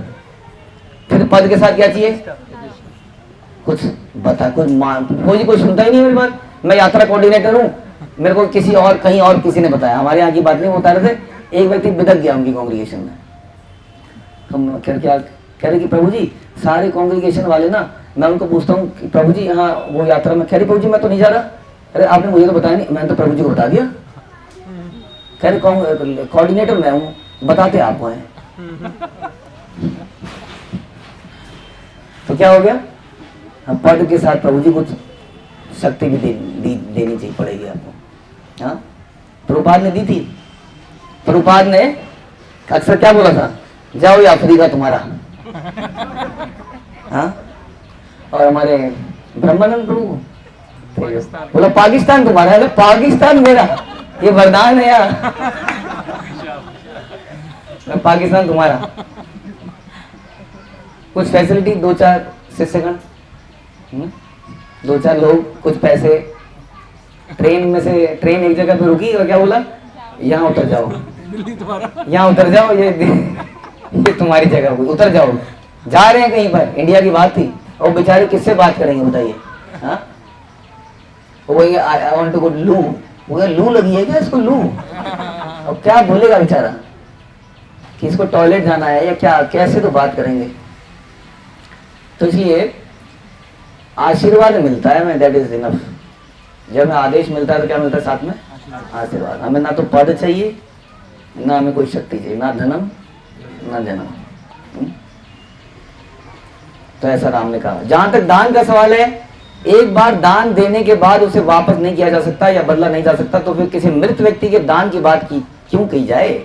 Speaker 1: फिर पद के साथ क्या चाहिए? कुछ बता, कोई सुनता ही नहीं मेरी बात। मैं यात्रा कोऑर्डिनेटर हूँ, मेरे को किसी और कहीं और किसी ने बताया, हमारे यहाँ की बात नहीं बता रहे थे, एक व्यक्ति बिदक गया उनकी कांग्रीगेशन में। हम क्या कह रहे कि प्रभु जी सारे कांग्रीगेशन वाले ना, मैं उनको पूछता हूँ कि प्रभु जी यहाँ वो यात्रा में, कह रहे प्रभु जी मैं तो नहीं जा रहा। अरे आपने मुझे तो बताया नहीं, मैंने तो प्रभु जी को बता दिया। कह रहे कोऑर्डिनेटर मैं हूँ, बताते आपको हैं। तो क्या हो गया? हम पद के साथ प्रभु जी को शक्ति भी देनी चाहिए पड़ेगी आपको। हाँ, प्रभुपाद ने दी थी। प्रभुपाद ने अक्सर क्या बोला था? जाओ ये अफ्रीका तुम्हारा। हाँ, और हमारे ब्रह्मानंद प्रभु बोला पाकिस्तान तुम्हारा है, पाकिस्तान मेरा, ये वरदान है यार। पाकिस्तान तुम्हारा। कुछ फैसिलिटी, 2-4 शिष्यगण, 2-4 लोग, कुछ पैसे, ट्रेन में से ट्रेन एक जगह पे रुकी और क्या बोला? यहाँ उतर जाओ, यहाँ उतर जाओ, ये तुम्हारी जगह हुई, उतर जाओ। जा रहे हैं कहीं पर, इंडिया की बात थी, और बेचारे किससे बात करेंगे बताइए? हाँ, वो आई वांट टू गो लू, वो लू लगी है क्या इसको? लू, अब क्या बोलेगा बेचारा कि इसको टॉयलेट जाना है या क्या, कैसे तो बात करेंगे। तो इसलिए आशीर्वाद मिलता है मैं, दैट इज इनफ। जब हमें आदेश मिलता है तो क्या मिलता है साथ में? आशीर्वाद। हमें ना तो पद चाहिए, ना हमें कोई शक्ति चाहिए, ना धनम ना जनम। तो ऐसा राम ने कहा। जहां तक दान का सवाल है, एक बार दान देने के बाद उसे वापस नहीं किया जा सकता या बदला नहीं जा सकता, तो फिर किसी मृत व्यक्ति के दान की बात की क्यों कही जाए?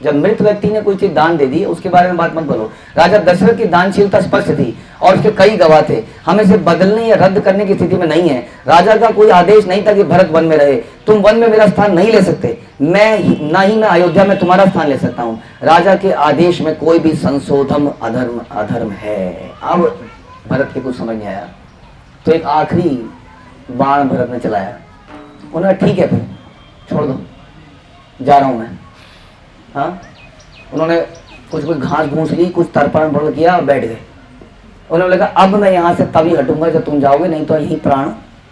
Speaker 1: जब मृत व्यक्ति ने कोई चीज दान दे दी उसके बारे में बात मत बोलो। राजा दशरथ की दानशीलता स्पष्ट थी और उसके कई गवाह थे। हम इसे बदलने या रद्द करने की स्थिति में नहीं है। राजा का कोई आदेश नहीं था कि भरत वन में रहे। तुम वन में मेरा स्थान नहीं ले सकते, ना ही मैं अयोध्या में तुम्हारा स्थान ले सकता हूँ। राजा के आदेश में कोई भी संशोधन अधर्म है। अब भरत के कुछ समझ नहीं आया तो एक आखिरी बाण भरत ने चलाया। उन्होंने ठीक है फिर छोड़ दो, जा रहा हूं मैं। हाँ, उन्होंने कुछ घास घूस ली, कुछ तर्पण बड़ किया और बैठ गए। उन्होंने कहा अब मैं यहाँ से तभी हटूंगा जब तुम जाओगे, नहीं तो यहीं प्राण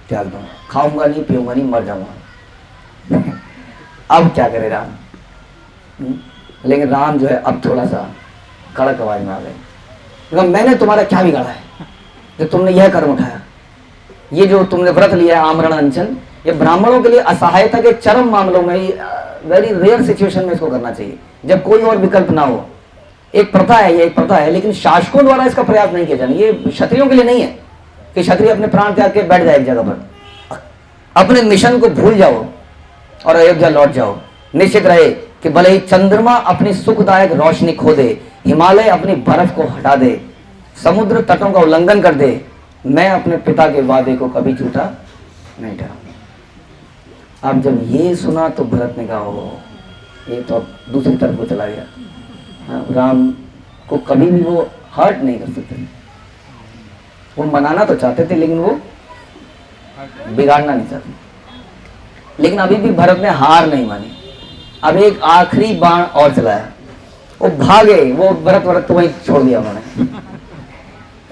Speaker 1: त्याग दूंगा, खाऊंगा नहीं, पीऊंगा नहीं, मर जाऊंगा। अब क्या करे राम? लेकिन राम जो है अब थोड़ा सा कड़क आवाज में आ गए। मैंने तुम्हारा क्या बिगाड़ा है जो तुमने यह कर्म उठाया? ये जो तुमने व्रत लिया है आमरण अनशन, ये ब्राह्मणों के लिए असहायता के चरम मामलों में, वेरी रेयर सिचुएशन में इसको करना चाहिए जब कोई और विकल्प ना हो। एक प्रथा है, ये एक प्रथा है, लेकिन शासकों द्वारा इसका प्रयास नहीं किया जाना। ये क्षत्रियों के लिए नहीं है कि क्षत्रिय अपने प्राण त्याग के बैठ जाए एक जगह पर। अपने मिशन को भूल जाओ और अयोध्या लौट जाओ। निश्चित रहे कि भले ही चंद्रमा अपनी सुखदायक रोशनी खो दे, हिमालय अपनी बर्फ को हटा दे, समुद्र तटों का उल्लंघन कर दे, मैं अपने पिता के वादे को कभी झूठा नहीं ठहराऊंगा। अब जब ये सुना तो भरत ने कहा हो, ये तो अब दूसरी तरफ को चला गया। हाँ, राम को कभी भी वो हर्ट नहीं कर सकते। वो मनाना तो चाहते थे लेकिन वो बिगाड़ना नहीं चाहते। लेकिन अभी भी भरत ने हार नहीं मानी। अब एक आखिरी बाण और चलाया। वो भागे, वो व्रत तो वहीं छोड़ दिया उन्होंने।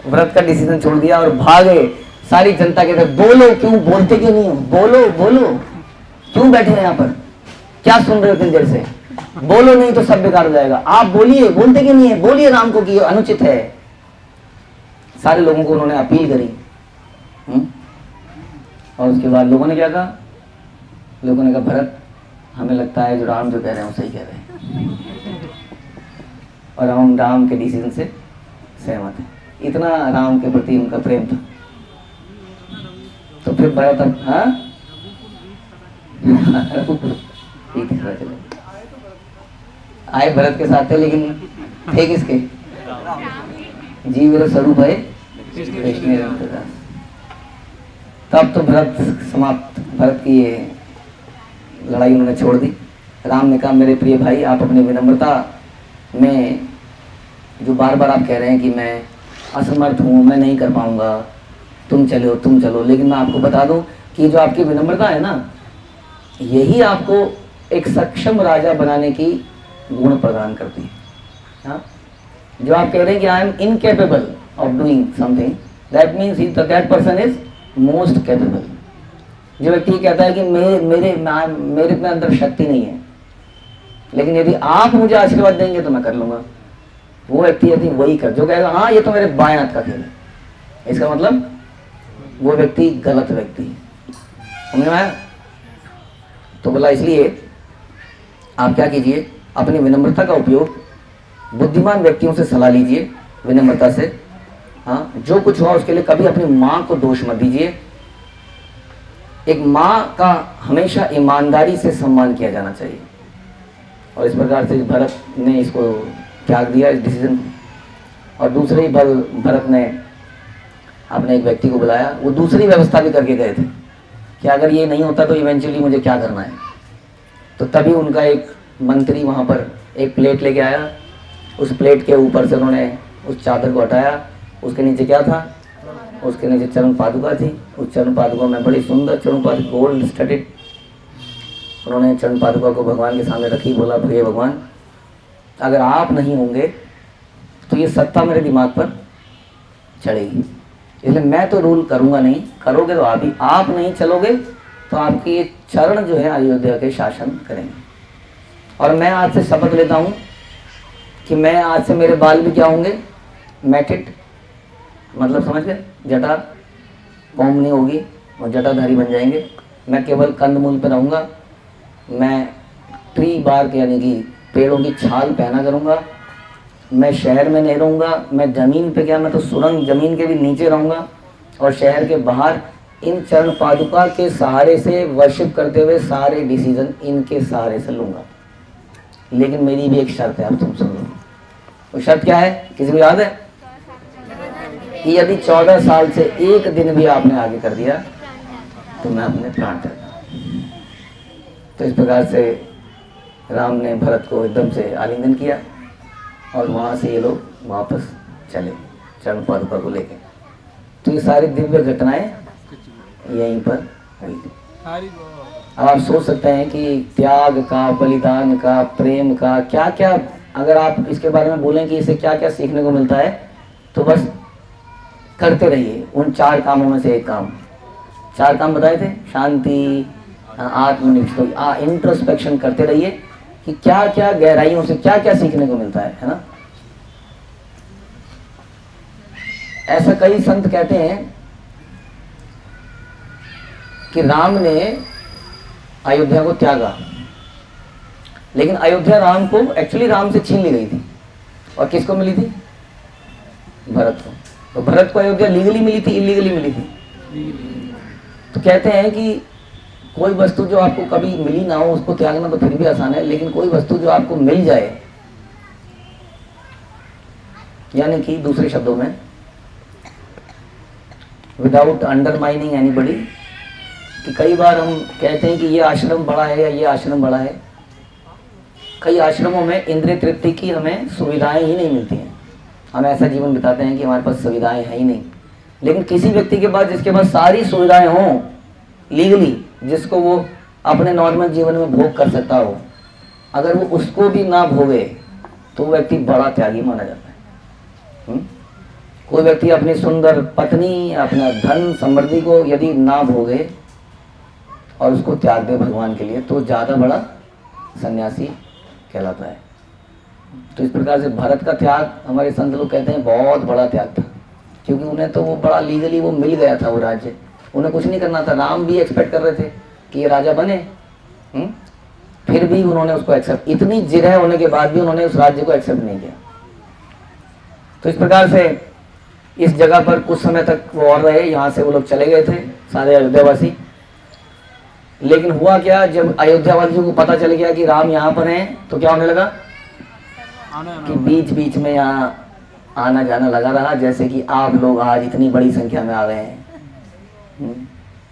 Speaker 1: व्रत का डिसीजन छोड़ दिया और भागे। सारी जनता कहते बोलो, क्यों बोलते क्यों नहीं हो? बोलो बोलो, क्यों बैठे हैं यहाँ पर? क्या सुन रहे हो इतनी देर से? बोलो नहीं तो सब बेकार हो जाएगा। आप बोलिए, बोलते क्यों नहीं है? बोलिए राम को कि अनुचित है। सारे लोगों को उन्होंने अपील करी। और उसके बाद लोगों ने क्या कहा? लोगों ने कहा भरत, हमें लगता है जो राम जो कह रहे हैं वो सही कह रहे हैं और हम राम के डिसीजन से सहमत हैं। इतना राम के प्रति उनका प्रेम था। तो फिर भरत हाँ आए भरत के साथ थे, लेकिन थे किसके? जीव स्वरूप है कृष्ण। तब तो भरत समाप्त। भरत की ये लड़ाई उन्होंने छोड़ दी। राम ने कहा मेरे प्रिय भाई, आप अपनी विनम्रता में जो बार बार आप कह रहे हैं कि मैं असमर्थ हूँ, मैं नहीं कर पाऊंगा, तुम चलो, लेकिन मैं आपको बता दूं कि जो आपकी विनम्रता है ना, यही आपको एक सक्षम राजा बनाने की गुण प्रदान करती है। हाँ? जो आप कह रहे हैं कि I am incapable of doing something, that means that person is most capable. जो व्यक्ति कहता है कि मेरे में अंदर शक्ति नहीं है, लेकिन यदि आप मुझे आशीर्वाद देंगे तो मैं कर लूंगा, वो व्यक्ति यदि वही कर जो कहेगा हाँ ये तो मेरे बाएं हाथ का खेल है, इसका मतलब वो व्यक्ति गलत व्यक्ति है। समझ में आया? तो बोला इसलिए आप क्या कीजिए, अपनी विनम्रता का उपयोग, बुद्धिमान व्यक्तियों से सलाह लीजिए विनम्रता से। हाँ, जो कुछ हुआ उसके लिए कभी अपनी माँ को दोष मत दीजिए। एक माँ का हमेशा ईमानदारी से सम्मान किया जाना चाहिए और इस प्रकार से भरत ने इसको त्याग दिया, इस डिसीजन को। और दूसरे ही भरत ने अपने एक व्यक्ति को बुलाया। वो दूसरी व्यवस्था भी करके गए थे कि अगर ये नहीं होता तो इवेंचुअली मुझे क्या करना है। तो तभी उनका एक मंत्री वहाँ पर एक प्लेट लेके आया। उस प्लेट के ऊपर से उन्होंने उस चादर को हटाया। उसके नीचे क्या था? उसके नीचे चरण पादुका थी। उस चरण पादुका में बड़ी सुंदर चरण पादुका, गोल्ड स्टडीड। उन्होंने चरण पादुका को भगवान के सामने रखी। बोला प्रिय भगवान, अगर आप नहीं होंगे तो ये सत्ता मेरे दिमाग पर चढ़ेगी, इसलिए मैं तो रूल करूँगा नहीं, करोगे तो आप ही। आप नहीं चलोगे तो आपके ये चरण जो है अयोध्या के शासन करेंगे। और मैं आज से शपथ लेता हूँ कि मैं आज से मेरे बाल भी क्या होंगे? मैटिड, मतलब समझ गए? जटा कोमनी होगी और जटाधारी बन जाएंगे। मैं केवल कंदमूल पर रहूँगा। मैं ट्री बार्क यानी कि पेड़ों की छाल पहना करूँगा। मैं शहर में नहीं रहूँगा। मैं ज़मीन पे क्या, मैं तो सुरंग ज़मीन के भी नीचे रहूँगा। और शहर के बाहर इन चरण पादुका के सहारे से वर्शिप करते हुए सारे डिसीजन इनके सहारे से लूंगा। लेकिन मेरी भी एक शर्त है, अब तुम सुन लो। वो शर्त क्या है, किसी को याद है? कि यदि 14 साल से एक दिन भी आपने आगे कर दिया तो मैं अपने प्राण त्याग दूंगा। तो इस प्रकार से राम ने भरत को एकदम से आलिंगन किया और वहाँ से ये लोग वापस चले चरण पादुका को लेके। तो ये सारी दिव्य घटनाएं यहीं पर हुई थी। अब आप सोच सकते हैं कि त्याग का, बलिदान का, प्रेम का क्या क्या, अगर आप इसके बारे में बोलें कि इसे क्या क्या सीखने को मिलता है, तो बस करते रहिए उन 4 कामों में से एक काम। 4 काम बताए थे, शांति, आत्मनिष्ठ, इंट्रोस्पेक्शन करते रहिए कि क्या क्या गहराइयों से क्या क्या सीखने को मिलता है ना। ऐसा कई संत कहते हैं कि राम ने अयोध्या को त्यागा, लेकिन अयोध्या राम को एक्चुअली राम से छीन ली गई थी और किसको मिली थी? भरत को। तो भरत को अयोध्या लीगली मिली थी, इलीगली मिली थी? तो कहते हैं कि कोई वस्तु जो आपको कभी मिली ना हो उसको त्यागना तो फिर भी आसान है, लेकिन कोई वस्तु जो आपको मिल जाए, यानी कि दूसरे शब्दों में विदाउट अंडरमाइनिंग एनीबॉडी, कि कई बार हम कहते हैं कि ये आश्रम बड़ा है या ये आश्रम बड़ा है। कई आश्रमों में इंद्रिय तृप्ति की हमें सुविधाएं ही नहीं मिलती हैं। हम ऐसा जीवन बिताते हैं कि हमारे पास सुविधाएं हैं ही नहीं। लेकिन किसी व्यक्ति के पास जिसके पास सारी सुविधाएं हों लीगली, जिसको वो अपने नॉर्मल जीवन में भोग कर सकता हो, अगर वो उसको भी ना भोगे तो वो व्यक्ति बड़ा त्यागी माना जाता है। कोई व्यक्ति अपनी सुंदर पत्नी, अपना धन समृद्धि को यदि ना भोगे और उसको त्याग दे भगवान के लिए, तो ज़्यादा बड़ा सन्यासी कहलाता है। तो इस प्रकार से भरत का त्याग हमारे संत लोग कहते हैं बहुत बड़ा त्याग था, क्योंकि उन्हें तो वो बड़ा लीगली वो मिल गया था वो राज्य, उन्हें कुछ नहीं करना था। राम भी एक्सपेक्ट कर रहे थे कि ये राजा बने, फिर भी उन्होंने उसको एक्सेप्ट, इतनी जिरह होने के बाद भी उन्होंने उस राज्य को एक्सेप्ट नहीं किया। तो इस प्रकार से इस जगह पर कुछ समय तक वो और रहे, यहाँ से वो लोग चले गए थे सारे अयोध्यावासी। लेकिन हुआ क्या, जब अयोध्यावासियों को पता चल गया कि राम यहाँ पर हैं, तो क्या होने लगा कि बीच बीच में यहाँ आना जाना लगा रहा, जैसे कि आप लोग आज इतनी बड़ी संख्या में आ गए हैं।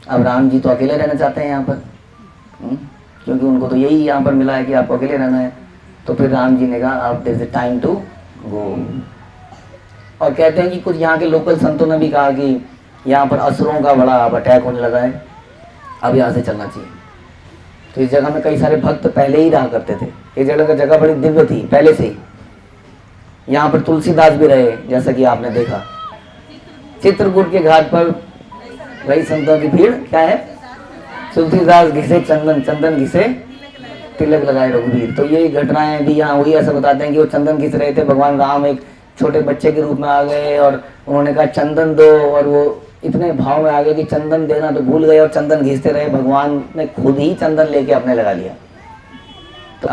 Speaker 1: अब राम जी तो अकेले रहना चाहते हैं यहाँ पर, क्योंकि उनको तो यही यहाँ पर मिला है कि आपको अकेले रहना है। तो फिर राम जी ने कहा अब there is a time to go. और कहते हैं कि कुछ यहाँ के लोकल संतों ने भी कहा कि यहाँ पर असुरों का बड़ा अब अटैक होने लगा है, अब यहाँ से चलना चाहिए। तो इस जगह में कई सारे भक्त पहले ही रहा करते थे। ये जगह बड़ी दिव्य थी पहले से ही। यहाँ पर तुलसीदास भी रहे, जैसा कि आपने देखा। चित्रकूट के घाट पर रही संतों की भीड़ क्या है, तुलसीदास घिसे चंदन, चंदन घिसे तिलक लगाए रघुवीर। तो ये घटनाएं भी यहाँ हुई। ऐसा बताते हैं कि वो चंदन घिस रहे थे, भगवान राम एक छोटे बच्चे के रूप में आ गए और उन्होंने कहा चंदन दो, और वो इतने भाव में आ गए कि चंदन देना तो भूल गए और चंदन घिसते रहे। भगवान ने खुद ही चंदन लेके अपने लगा लिया। तो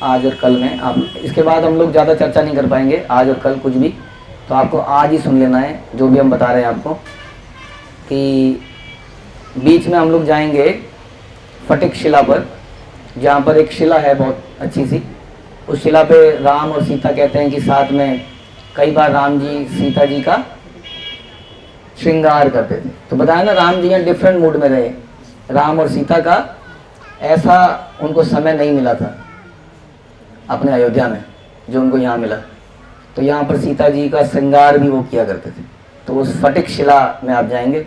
Speaker 1: आज और कल में आप, इसके बाद हम लोग ज़्यादा चर्चा नहीं कर पाएंगे आज और कल कुछ भी, तो आपको आज ही सुन लेना है जो भी हम बता रहे हैं आपको। कि बीच में हम लोग जाएंगे फटिक शिला पर, जहाँ पर एक शिला है बहुत अच्छी सी। उस शिला पे राम और सीता कहते हैं कि साथ में कई बार राम जी सीता जी का श्रृंगार करते थे। तो बताया ना, राम जी यहाँ डिफरेंट मूड में रहे। राम और सीता का ऐसा उनको समय नहीं मिला था अपने अयोध्या में जो उनको यहाँ मिला। तो यहाँ पर सीता जी का श्रृंगार भी वो किया करते थे। तो उस फटिक शिला में आप जाएंगे,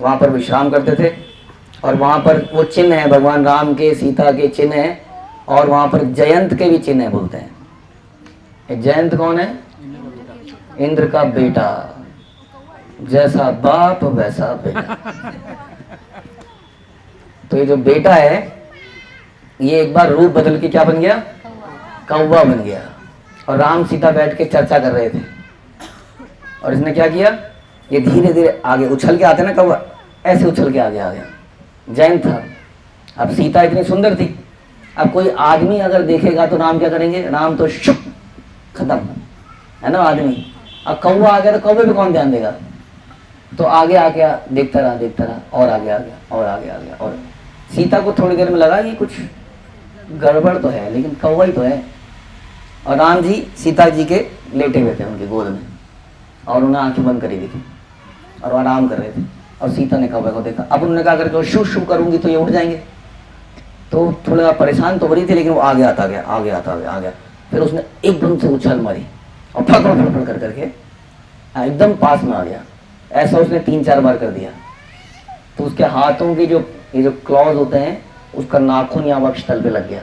Speaker 1: वहाँ पर विश्राम करते थे। और वहाँ पर वो चिन्ह है, भगवान राम के सीता के चिन्ह हैं, और वहाँ पर जयंत के भी चिन्ह है बोलते हैं। जयंत कौन है? इंद्र का बेटा, जैसा बाप वैसा बेटा। तो ये जो बेटा है ये एक बार रूप बदल के क्या बन गया? कौवा बन गया। और राम सीता बैठ के चर्चा कर रहे थे, और इसने क्या किया, ये धीरे धीरे आगे उछल के आते ना कौवा, ऐसे उछल के आगे आ गया। जयंत था। अब सीता इतनी सुंदर थी, अब कोई आदमी अगर देखेगा तो राम क्या करेंगे? राम तो शुक खत्म है ना आदमी। अब कौवा आ गया तो कौवे पे कौन ध्यान देगा? तो आगे आ गया, देखता रहा और आगे आ गया और आगे आ गया, और सीता को थोड़ी देर में लगा कि कुछ गड़बड़ तो है, लेकिन कौवा ही तो है। और राम जी सीता जी के लेटे हुए थे उनकी गोद में, और उन्हें आंखें बंद करी हुई थी और वो आराम कर रहे थे। और सीता ने कौवे को देखा। अब उन्होंने कहा करके शू शू करूंगी तो ये उठ जाएंगे, तो थोड़ा परेशान तो हो रही थी, लेकिन वो आगे आता गया। फिर उसने एकदम से उछाल मारी और फड़ कर करके एकदम पास में आ गया। ऐसा उसने 3-4 बार कर दिया, तो उसके हाथों की ये जो क्लॉज होते हैं, उसका नाखून यहाँ वक्षस्थल पे लग गया,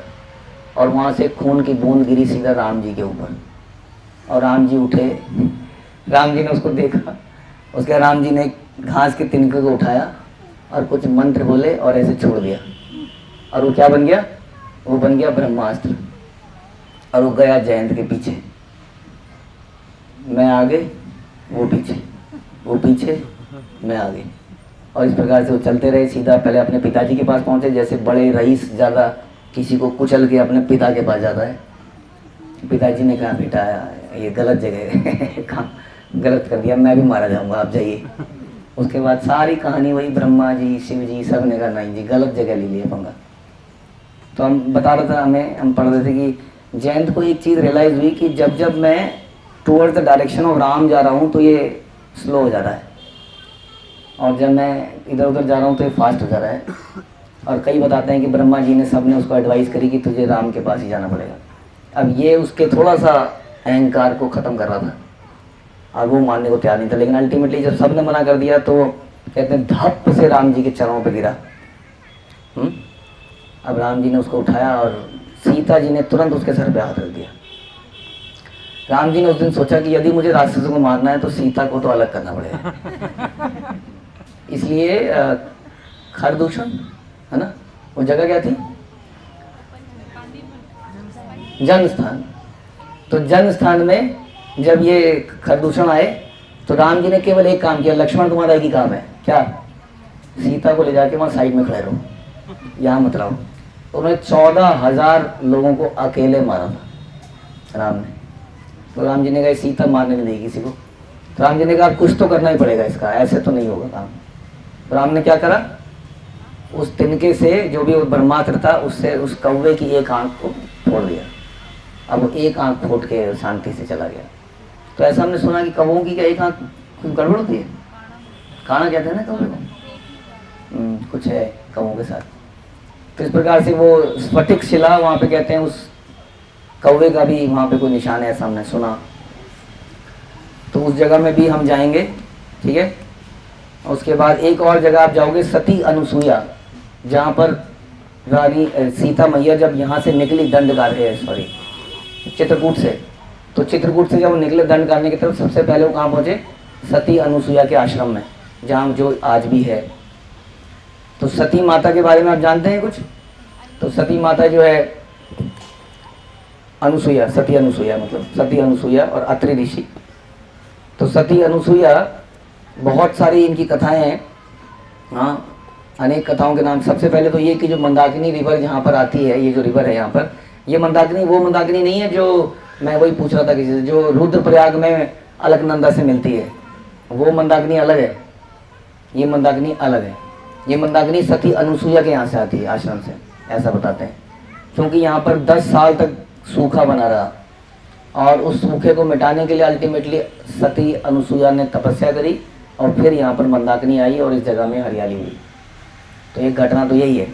Speaker 1: और वहां से खून की बूंद गिरी सीधा राम जी के ऊपर। और राम जी उठे, राम जी ने उसको देखा, उसके राम जी ने घास के तिनके को उठाया और कुछ मंत्र बोले और ऐसे छोड़ दिया, और वो क्या बन गया? वो बन गया ब्रह्मास्त्र। और वो गया जयंत के पीछे, मैं आगे वो पीछे, वो पीछे मैं आगे, और इस प्रकार से वो चलते रहे। सीधा पहले अपने पिताजी के पास पहुंचे, जैसे बड़े रईस ज़्यादा किसी को कुचल के अपने पिता के पास जाता है। पिताजी ने कहा बेटा ये गलत जगह है, काम गलत कर दिया, मैं भी मारा जाऊंगा, आप जाइए। उसके बाद सारी कहानी वही, ब्रह्मा जी शिव जी सब ने कहा नहीं जी गलत जगह ले लिए पंगा। तो हम बता रहे थे, हम पढ़ रहे थे कि जयंत को एक चीज़ रियलाइज़ हुई कि जब मैं towards the direction of Ram जा रहा हूँ तो ये स्लो हो जा रहा है, और जब मैं इधर उधर जा रहा हूँ तो ये फास्ट हो जा रहा है। और कई बताते हैं कि ब्रह्मा जी ने सबने उसको एडवाइस करी कि तुझे राम के पास ही जाना पड़ेगा। अब ये उसके थोड़ा सा अहंकार को ख़त्म कर रहा था, और वो मानने को तैयार नहीं था। लेकिन अल्टीमेटली जब सबने मना कर दिया तो कहते हैं धप से राम जी के चरणों पे गिरा। अब राम जी ने उसको उठाया और सीता जी ने तुरंत उसके सर पे हाथ रख दिया। राम जी ने उस दिन सोचा कि यदि मुझे राक्षसों को मारना है तो सीता को तो अलग करना पड़ेगा। इसलिए खरदूषण है ना, वो जगह क्या थी? जन्म स्थान। तो जन्म स्थान में जब ये खरदूषण आए तो राम जी ने केवल एक काम किया, लक्ष्मण तुम्हारा एक ही काम है क्या? सीता को ले जाके वहाँ साइड में खड़े रहो, यहाँ मत रहो। तो उन्होंने 14,000 लोगों को अकेले मारा था राम ने। तो राम जी ने कहा सीता मारने नहीं देगी किसी को। तो राम जी ने कहा कुछ तो करना ही पड़ेगा इसका, ऐसे तो नहीं होगा काम। तो राम ने क्या करा, उस तिनके से जो भी वो ब्रह्मास्त्र था उससे उस कौवे की एक आंख को फोड़ दिया। अब वो एक आंख फूट के शांति से चला गया। तो ऐसा हमने सुना कि कौवों की क्या एक आंख कुछ गड़बड़ होती है, काना कहते हैं ना कौवे को, कुछ है कौवों के साथ। तो इस प्रकार से वो स्फटिक शिला वहाँ पे कहते हैं, उस कौवे का भी वहाँ पे कोई निशान है ऐसा हमने सुना। तो उस जगह में भी हम जाएंगे, ठीक है। उसके बाद एक और जगह आप जाओगे, सती अनुसुईया, जहाँ पर रानी सीता मैया जब यहाँ से निकली चित्रकूट से, तो चित्रकूट से जब वो निकले दंड करने की तरफ, सबसे पहले वो कहाँ पहुँचे? सती अनुसुईया के आश्रम में, जहाँ जो आज भी है। तो सती माता के बारे में आप जानते हैं कुछ? तो सती माता जो है अनुसुईया, सती अनुसुईया मतलब सती अनुसुईया और अत्रि ऋषि। तो सती अनुसुईया बहुत सारी इनकी कथाएं हैं, हाँ अनेक कथाओं के नाम। सबसे पहले तो ये कि जो मंदाकिनी रिवर जहाँ पर आती है, ये जो रिवर है यहाँ पर, ये मंदाकिनी वो मंदाकिनी नहीं है जो मैं वही पूछ रहा था किसी से, जो रुद्रप्रयाग में अलकनंदा से मिलती है, वो मंदाकिनी अलग है, ये मंदाकिनी अलग है। ये मंदाकिनी सती अनुसुईया के यहाँ से आती है, आश्रम से, ऐसा बताते हैं। क्योंकि यहाँ पर 10 साल तक सूखा बना रहा, और उस सूखे को मिटाने के लिए अल्टीमेटली सती अनुसुईया ने तपस्या करी, और फिर यहाँ पर मंदाकिनी आई और इस जगह में हरियाली हुई। तो एक घटना तो यही है।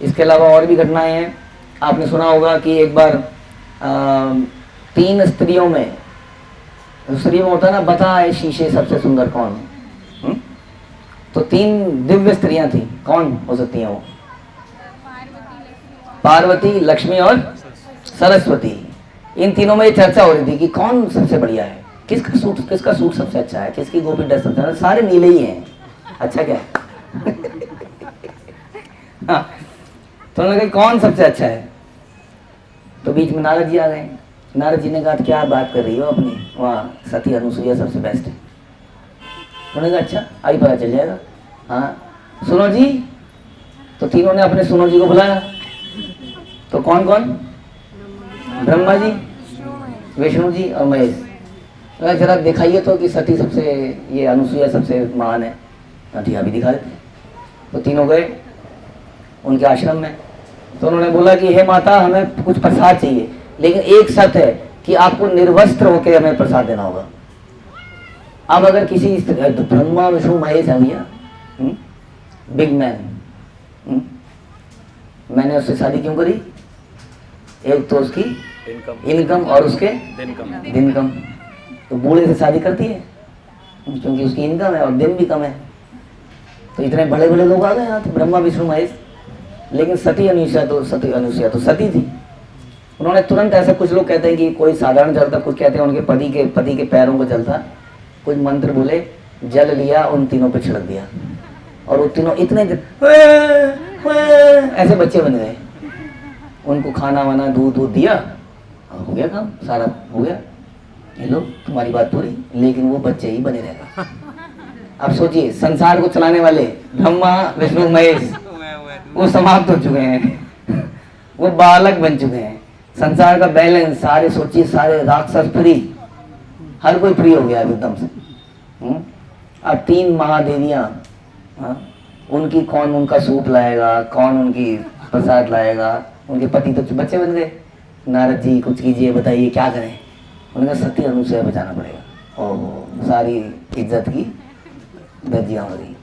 Speaker 1: इसके अलावा और भी घटनाएं हैं। आपने सुना होगा कि एक बार 3 स्त्रियों में, स्त्रियों में होता है ना, बता है शीशे सबसे सुंदर कौन? तो 3 दिव्य स्त्रियां थी, कौन हो सकती हैं वो? पार्वती, लक्ष्मी और सरस्वती। इन तीनों में ये चर्चा हो रही थी कि कौन सबसे बढ़िया है, किसका सूट सबसे अच्छा है, किसकी गोपी ड्रेस सबसे अच्छा है। सारे नीले ही हैं, अच्छा क्या है? हाँ, तो उन्होंने कहा कौन सबसे अच्छा है। तो बीच में नारद जी आ गए। नारद जी ने कहा क्या बात कर रही हो अपनी, वहाँ सती अनुसुईया सबसे बेस्ट है। उन्होंने कहा अच्छा आई पता चल जाएगा। हाँ सुनो जी। तो तीनों ने अपने सुनो जी को बुलाया। तो कौन कौन? ब्रह्मा जी, विष्णु जी और महेश। तो जरा दिखाइए तो कि सती सबसे, ये अनुसुईया सबसे महान है। ठीक अभी दिखा देते। तो तीनों गए उनके आश्रम में। तो उन्होंने बोला कि हे माता, हमें कुछ प्रसाद चाहिए, लेकिन एक शर्त है कि आपको निर्वस्त्र होकर हमें प्रसाद देना होगा। अब अगर किसी ब्रह्मा विष्णु महेश है भैया, बिग मैन, मैंने उससे शादी क्यों करी? एक तो उसकी इनकम और उसके दिन कम। तो बूढ़े से शादी करती है क्योंकि उसकी इनकम है और दिन भी कम है। तो इतने बड़े बड़े लोग आ गए यहाँ, तो ब्रह्मा विष्णु महेश। लेकिन सती अनुसुईया तो सती थी। उन्होंने तुरंत, ऐसा कुछ लोग कहते हैं कि कोई साधारण जल था, कुछ कहते हैं उनके पति के पैरों को जल था, कुछ मंत्र बोले, जल लिया, उन तीनों पे छिड़क दिया और वो तीनों इतने ऐसे बच्चे बन गए। उनको खाना वाना दूध दिया, हो गया काम, सारा हो गया। ये लो तुम्हारी बात पूरी, लेकिन वो बच्चे ही बने रहेगा। अब सोचिए, संसार को चलाने वाले ब्रह्मा विष्णु महेश वो समाप्त हो चुके हैं, वो बालक बन चुके हैं। संसार का बैलेंस, सारे सोचिए, सारे राक्षस फ्री, हर कोई फ्री हो गया एकदम से। अब 3 महादेवियां, उनकी कौन उनका सूप लाएगा, कौन उनकी प्रसाद लाएगा? उनके पति तो बच्चे बन गए। नारद जी कुछ कीजिए, बताइए क्या करें? उन्होंने सती अनुसुईया बचाना पड़ेगा। ओहो, सारी इज्जत की धज्जियां हो रही।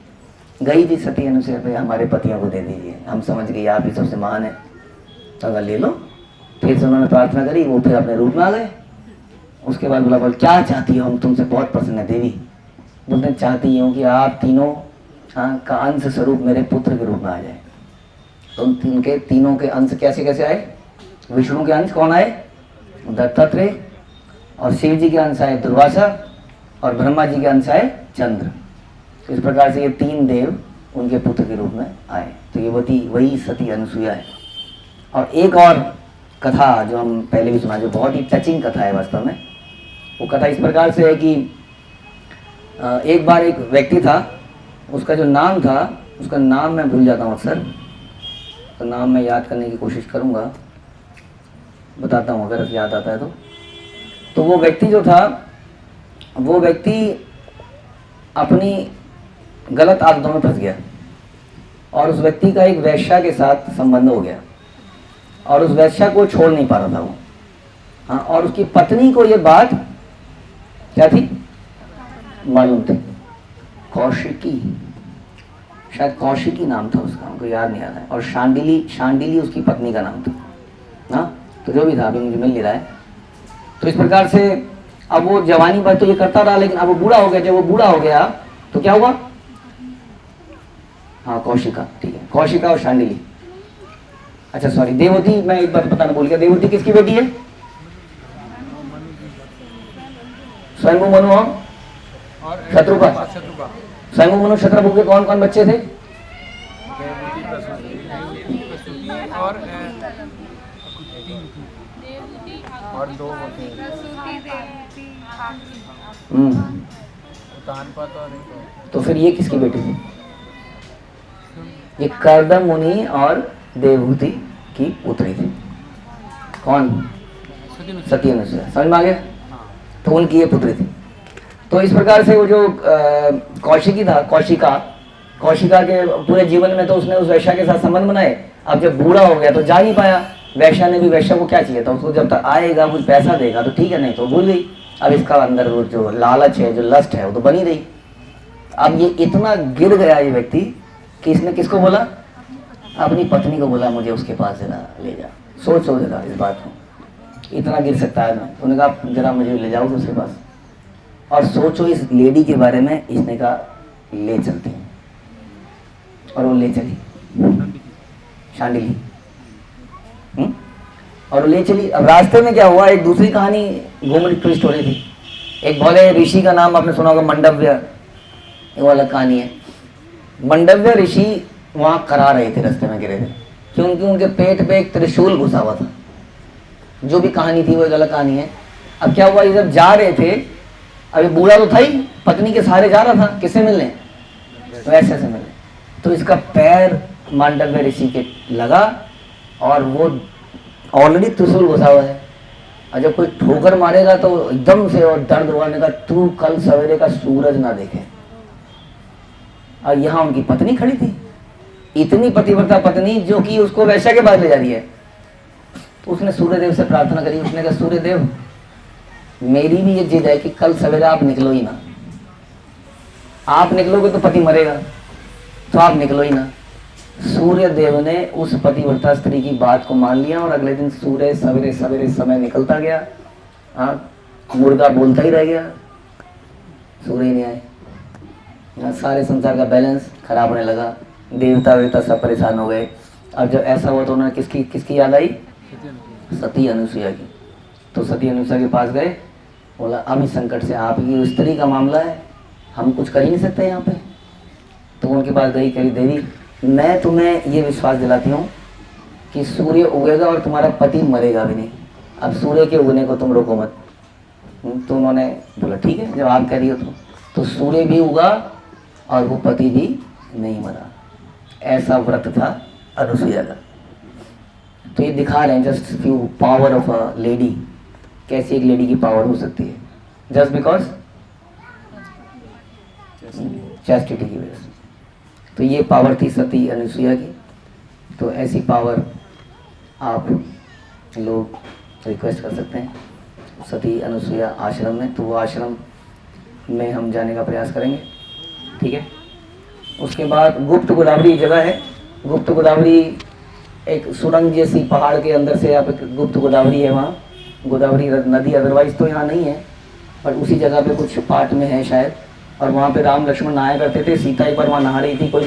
Speaker 1: गई थी सती अनुसुईया पे, हमारे पतियों को दे दीजिए, हम समझ गए आप ही सबसे महान है, तो अगर ले लो। फिर से उन्होंने प्रार्थना करी, वो फिर अपने रूप में आ गए। उसके बाद बोला, बोल क्या चाहती हो? हम तुमसे बहुत प्रसन्न है देवी। बोलते चाहती हूँ कि आप तीनों का अंश स्वरूप मेरे पुत्र के रूप में आ जाए। तो उनके तीनों के अंश कैसे कैसे आए? विष्णु के अंश कौन आए? दत्तात्रेय। और शिव जी के अंश आए दुर्वासा, और ब्रह्मा जी के अंश आए चंद्र। इस प्रकार से ये 3 देव उनके पुत्र के रूप में आए। तो ये वही सती अनुसुईया है। और एक और कथा जो हम पहले भी सुना, जो बहुत ही टचिंग कथा है वास्तव में। वो कथा इस प्रकार से है कि एक बार एक व्यक्ति था, उसका जो नाम था, उसका नाम मैं भूल जाता हूँ अक्सर, तो नाम मैं याद करने की कोशिश करूँगा, बताता हूँ अगर याद आता है तो वो व्यक्ति जो था, वो व्यक्ति अपनी गलत आदतों में फंस गया और उस व्यक्ति का एक वैश्या के साथ संबंध हो गया और उस वैश्या को छोड़ नहीं पा रहा था वो। हाँ, और उसकी पत्नी को ये बात क्या थी मालूम थी। कौशिकी, शायद कौशिकी नाम था उसका, हमको याद नहीं आ रहा है। और शांडिली उसकी पत्नी का नाम था। हाँ, तो जो भी था, अभी मुझे मिल नहीं रहा है। तो इस प्रकार से अब वो जवानी भर तो ये करता रहा, लेकिन अब वो बूढ़ा हो गया। जब वो बूढ़ा हो गया तो क्या हुआ? हाँ, कौशिका, ठीक है, कौशिका और शांडिली। अच्छा सॉरी, देवहूति, मैं एक बात बताना भूल गया। देवहूति किसकी बेटी है? स्वयंभू मनु और शत्रुपा। स्वयंभू मनु शत्रुपा के कौन कौन बच्चे थे?
Speaker 3: और 2
Speaker 1: तो फिर ये किसकी बेटी थी? ये कर्दम मुनि और देवहूति की पुत्री थी। कौन? सती अनुसुईया। समझ में आ गया? तो उनकी ये पुत्री थी। तो इस प्रकार से वो जो कौशिकी था, कौशिका के पूरे जीवन में तो उसने उस वैश्या के साथ संबंध बनाए। अब जब बूढ़ा हो गया तो जा नहीं पाया। वैश्या ने भी, वैश्या को क्या चाहिए था? उसको जब तक आएगा कुछ पैसा देगा तो ठीक है, नहीं तो भूल गई। अब इसका अंदर वो जो लालच है, जो लस्ट है, वो तो बनी रही। अब ये इतना गिर गया ये व्यक्ति कि इसने किसको बोला? अपनी पत्नी को बोला, मुझे उसके पास जरा ले जा। सोच जरा इस बात को, इतना गिर सकता है मैं? उन्होंने कहा जरा मुझे ले जाओ उसके पास। और सोचो इस लेडी के बारे में, इसने कहा ले चलते हैं। और वो ले चली, शांडिली। और ले चली। अब रास्ते में क्या हुआ, एक दूसरी कहानी घूमने ट्विस्ट हो रही थी। एक भोले ऋषि का नाम आपने सुना होगा, मंडव्य, वो अलग कहानी है। मंडव्य ऋषि वहां करा रहे थे, रास्ते में गिरे थे क्योंकि उनके पेट पे एक त्रिशूल घुसा हुआ था। जो भी कहानी थी वो एक अलग कहानी है। अब क्या हुआ, ये जब जा रहे थे, अभी बूढ़ा तो था ही, पत्नी के सहारे जा रहा था, किससे मिलने? वैसे से मिलने। तो इसका पैर मांडव्य ऋषि के लगा और वो ऑलरेडी त्रिशूल घुसा हुआ है, और जब कोई ठोकर मारेगा तो एकदम से और दर्द होने का, तू कल सवेरे का सूरज ना देखे। और यहाँ उनकी पत्नी खड़ी थी, इतनी पतिव्रता पत्नी जो कि उसको वैश्या के पास ले जा रही है। तो उसने सूर्यदेव से प्रार्थना करी, उसने कहा सूर्यदेव मेरी भी ये जिद है कि कल सवेरे आप निकलो ही ना, आप निकलोगे तो पति मरेगा, तो आप निकलो ही ना। सूर्य देव ने उस पतिव्रता स्त्री की बात को मान लिया और अगले दिन सूर्य सवेरे सवेरे समय निकलता गया। मुर्गा बोलता ही रह गया, सूर्य नहीं आए। सारे संसार का बैलेंस खराब होने लगा, देवता वेवता सब परेशान हो गए। अब जब ऐसा हुआ तो उन्होंने किसकी याद आई? सती अनुसुईया की। तो सती अनुसुईया के पास गए, बोला अब इस संकट से आपकी स्त्री का मामला है, हम कुछ कर ही नहीं सकते यहाँ पे। तो उनके पास गई, कही देवी मैं तुम्हें ये विश्वास दिलाती हूँ कि सूर्य उगेगा और तुम्हारा पति मरेगा भी नहीं, अब सूर्य के उगने को तुम रोको मत। तो उन्होंने बोला ठीक है जब आप कह रही हो तो सूर्य भी उगा और वो पति भी नहीं मरा। ऐसा व्रत था अनुसुईया का। तो ये दिखा रहे हैं just few power of a lady, कैसी एक लेडी की पावर हो सकती है जस्ट बिकॉज चैस्टिटी की वजह से। तो ये पावर थी सती अनुसुईया की। तो ऐसी पावर आप लोग रिक्वेस्ट कर सकते हैं सती अनुसुईया आश्रम में, तो वो आश्रम में हम जाने का प्रयास करेंगे, ठीक है। उसके बाद गुप्त गोदावरी जगह है। गुप्त गोदावरी एक सुरंग जैसी पहाड़ के अंदर से आप गुप्त गोदावरी है, वहाँ गोदावरी नदी अदरवाइज तो यहाँ नहीं है, पर उसी जगह पे कुछ पार्ट में है शायद। और वहाँ पे राम लक्ष्मण नहाया करते थे, सीता एक बार वहाँ नहा रही थी, कोई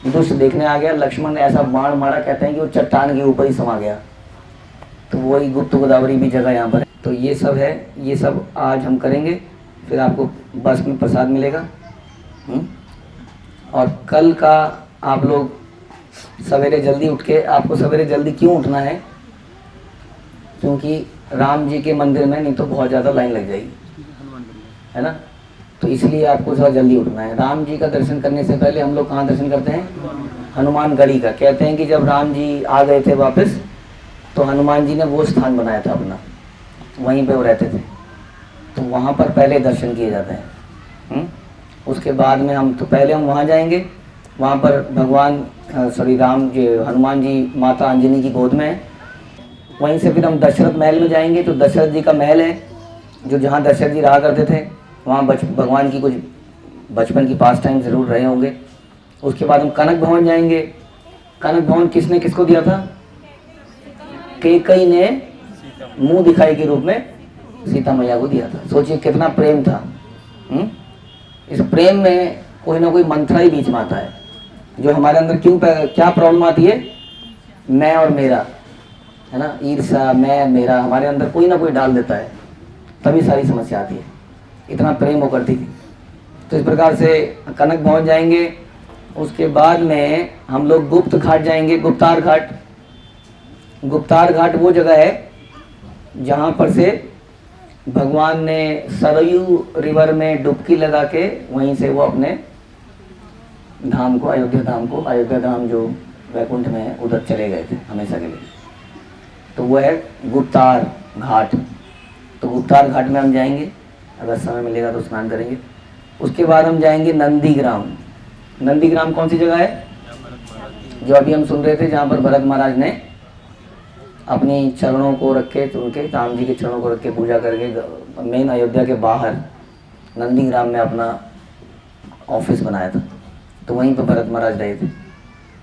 Speaker 1: दुष्ट देखने आ गया, लक्ष्मण ने ऐसा बाण मारा, कहते हैं कि वो चट्टान के ऊपर ही समा गया। तो वही गुप्त गोदावरी भी जगह यहाँ पर है। तो ये सब है, ये सब आज हम करेंगे। फिर आपको बस में प्रसाद मिलेगा। और कल का आप लोग सवेरे जल्दी उठ के, आपको सवेरे जल्दी क्यों उठना है? क्योंकि राम जी के मंदिर में नहीं तो बहुत ज़्यादा लाइन लग जाएगी, है ना। तो इसलिए आपको थोड़ा जल्दी उठना है। राम जी का दर्शन करने से पहले हम लोग कहाँ दर्शन करते हैं? हनुमान गढ़ी का। कहते हैं कि जब राम जी आ गए थे वापस, तो हनुमान जी ने वो स्थान बनाया था अपना, वहीं पे वो रहते थे, तो वहाँ पर पहले दर्शन किए जाते हैं। उसके बाद में हम, तो पहले हम वहाँ जाएंगे, वहाँ पर भगवान राम जी, हनुमान जी माता अंजनी की गोद में है। वहीं से फिर हम दशरथ महल में जाएंगे। तो दशरथ जी का महल है जो जहाँ दशरथ जी रहा करते थे, वहाँ भगवान की कुछ बचपन की पास टाइम ज़रूर रहे होंगे। उसके बाद हम कनक भवन जाएंगे। कनक भवन किसने किसको दिया था? कैकेयी ने मुंह दिखाई के रूप में सीता मैया को दिया था। सोचिए कितना प्रेम था। इस प्रेम में कोई ना कोई मंत्र ही बीच में आता है, जो हमारे अंदर क्या प्रॉब्लम आती है? मैं और मेरा, है ना, ईर्ष्या, मैं मेरा, हमारे अंदर कोई ना कोई डाल देता है, तभी सारी समस्या आती है। इतना प्रेम वो करती थी। तो इस प्रकार से कनक भवन जाएंगे। उसके बाद में हम लोग गुप्त घाट जाएंगे, गुप्तार घाट। गुप्तार घाट वो जगह है जहाँ पर से भगवान ने सरयू रिवर में डुबकी लगा के वहीं से वो अपने धाम को, अयोध्या धाम जो वैकुंठ में है, उधर चले गए थे हमेशा के लिए। तो वो है गुप्तार घाट। तो गुप्तार घाट में हम जाएंगे, अगर समय मिलेगा तो स्नान करेंगे। उसके बाद हम जाएंगे नंदीग्राम। नंदीग्राम कौन सी जगह है? जो अभी हम सुन रहे थे, जहाँ पर भरत महाराज ने अपनी चरणों को रखे, तो उनके राम जी के चरणों को रख के पूजा करके मेन अयोध्या के बाहर नंदीग्राम में अपना ऑफिस बनाया था। तो वहीं पर भरत महाराज रहे थे,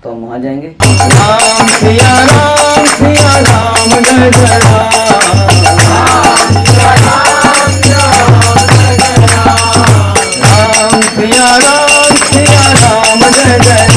Speaker 1: तो हम वहाँ जाएंगे। राम सिया राम सिया राम जय जय राम, राम सिया राम जय जय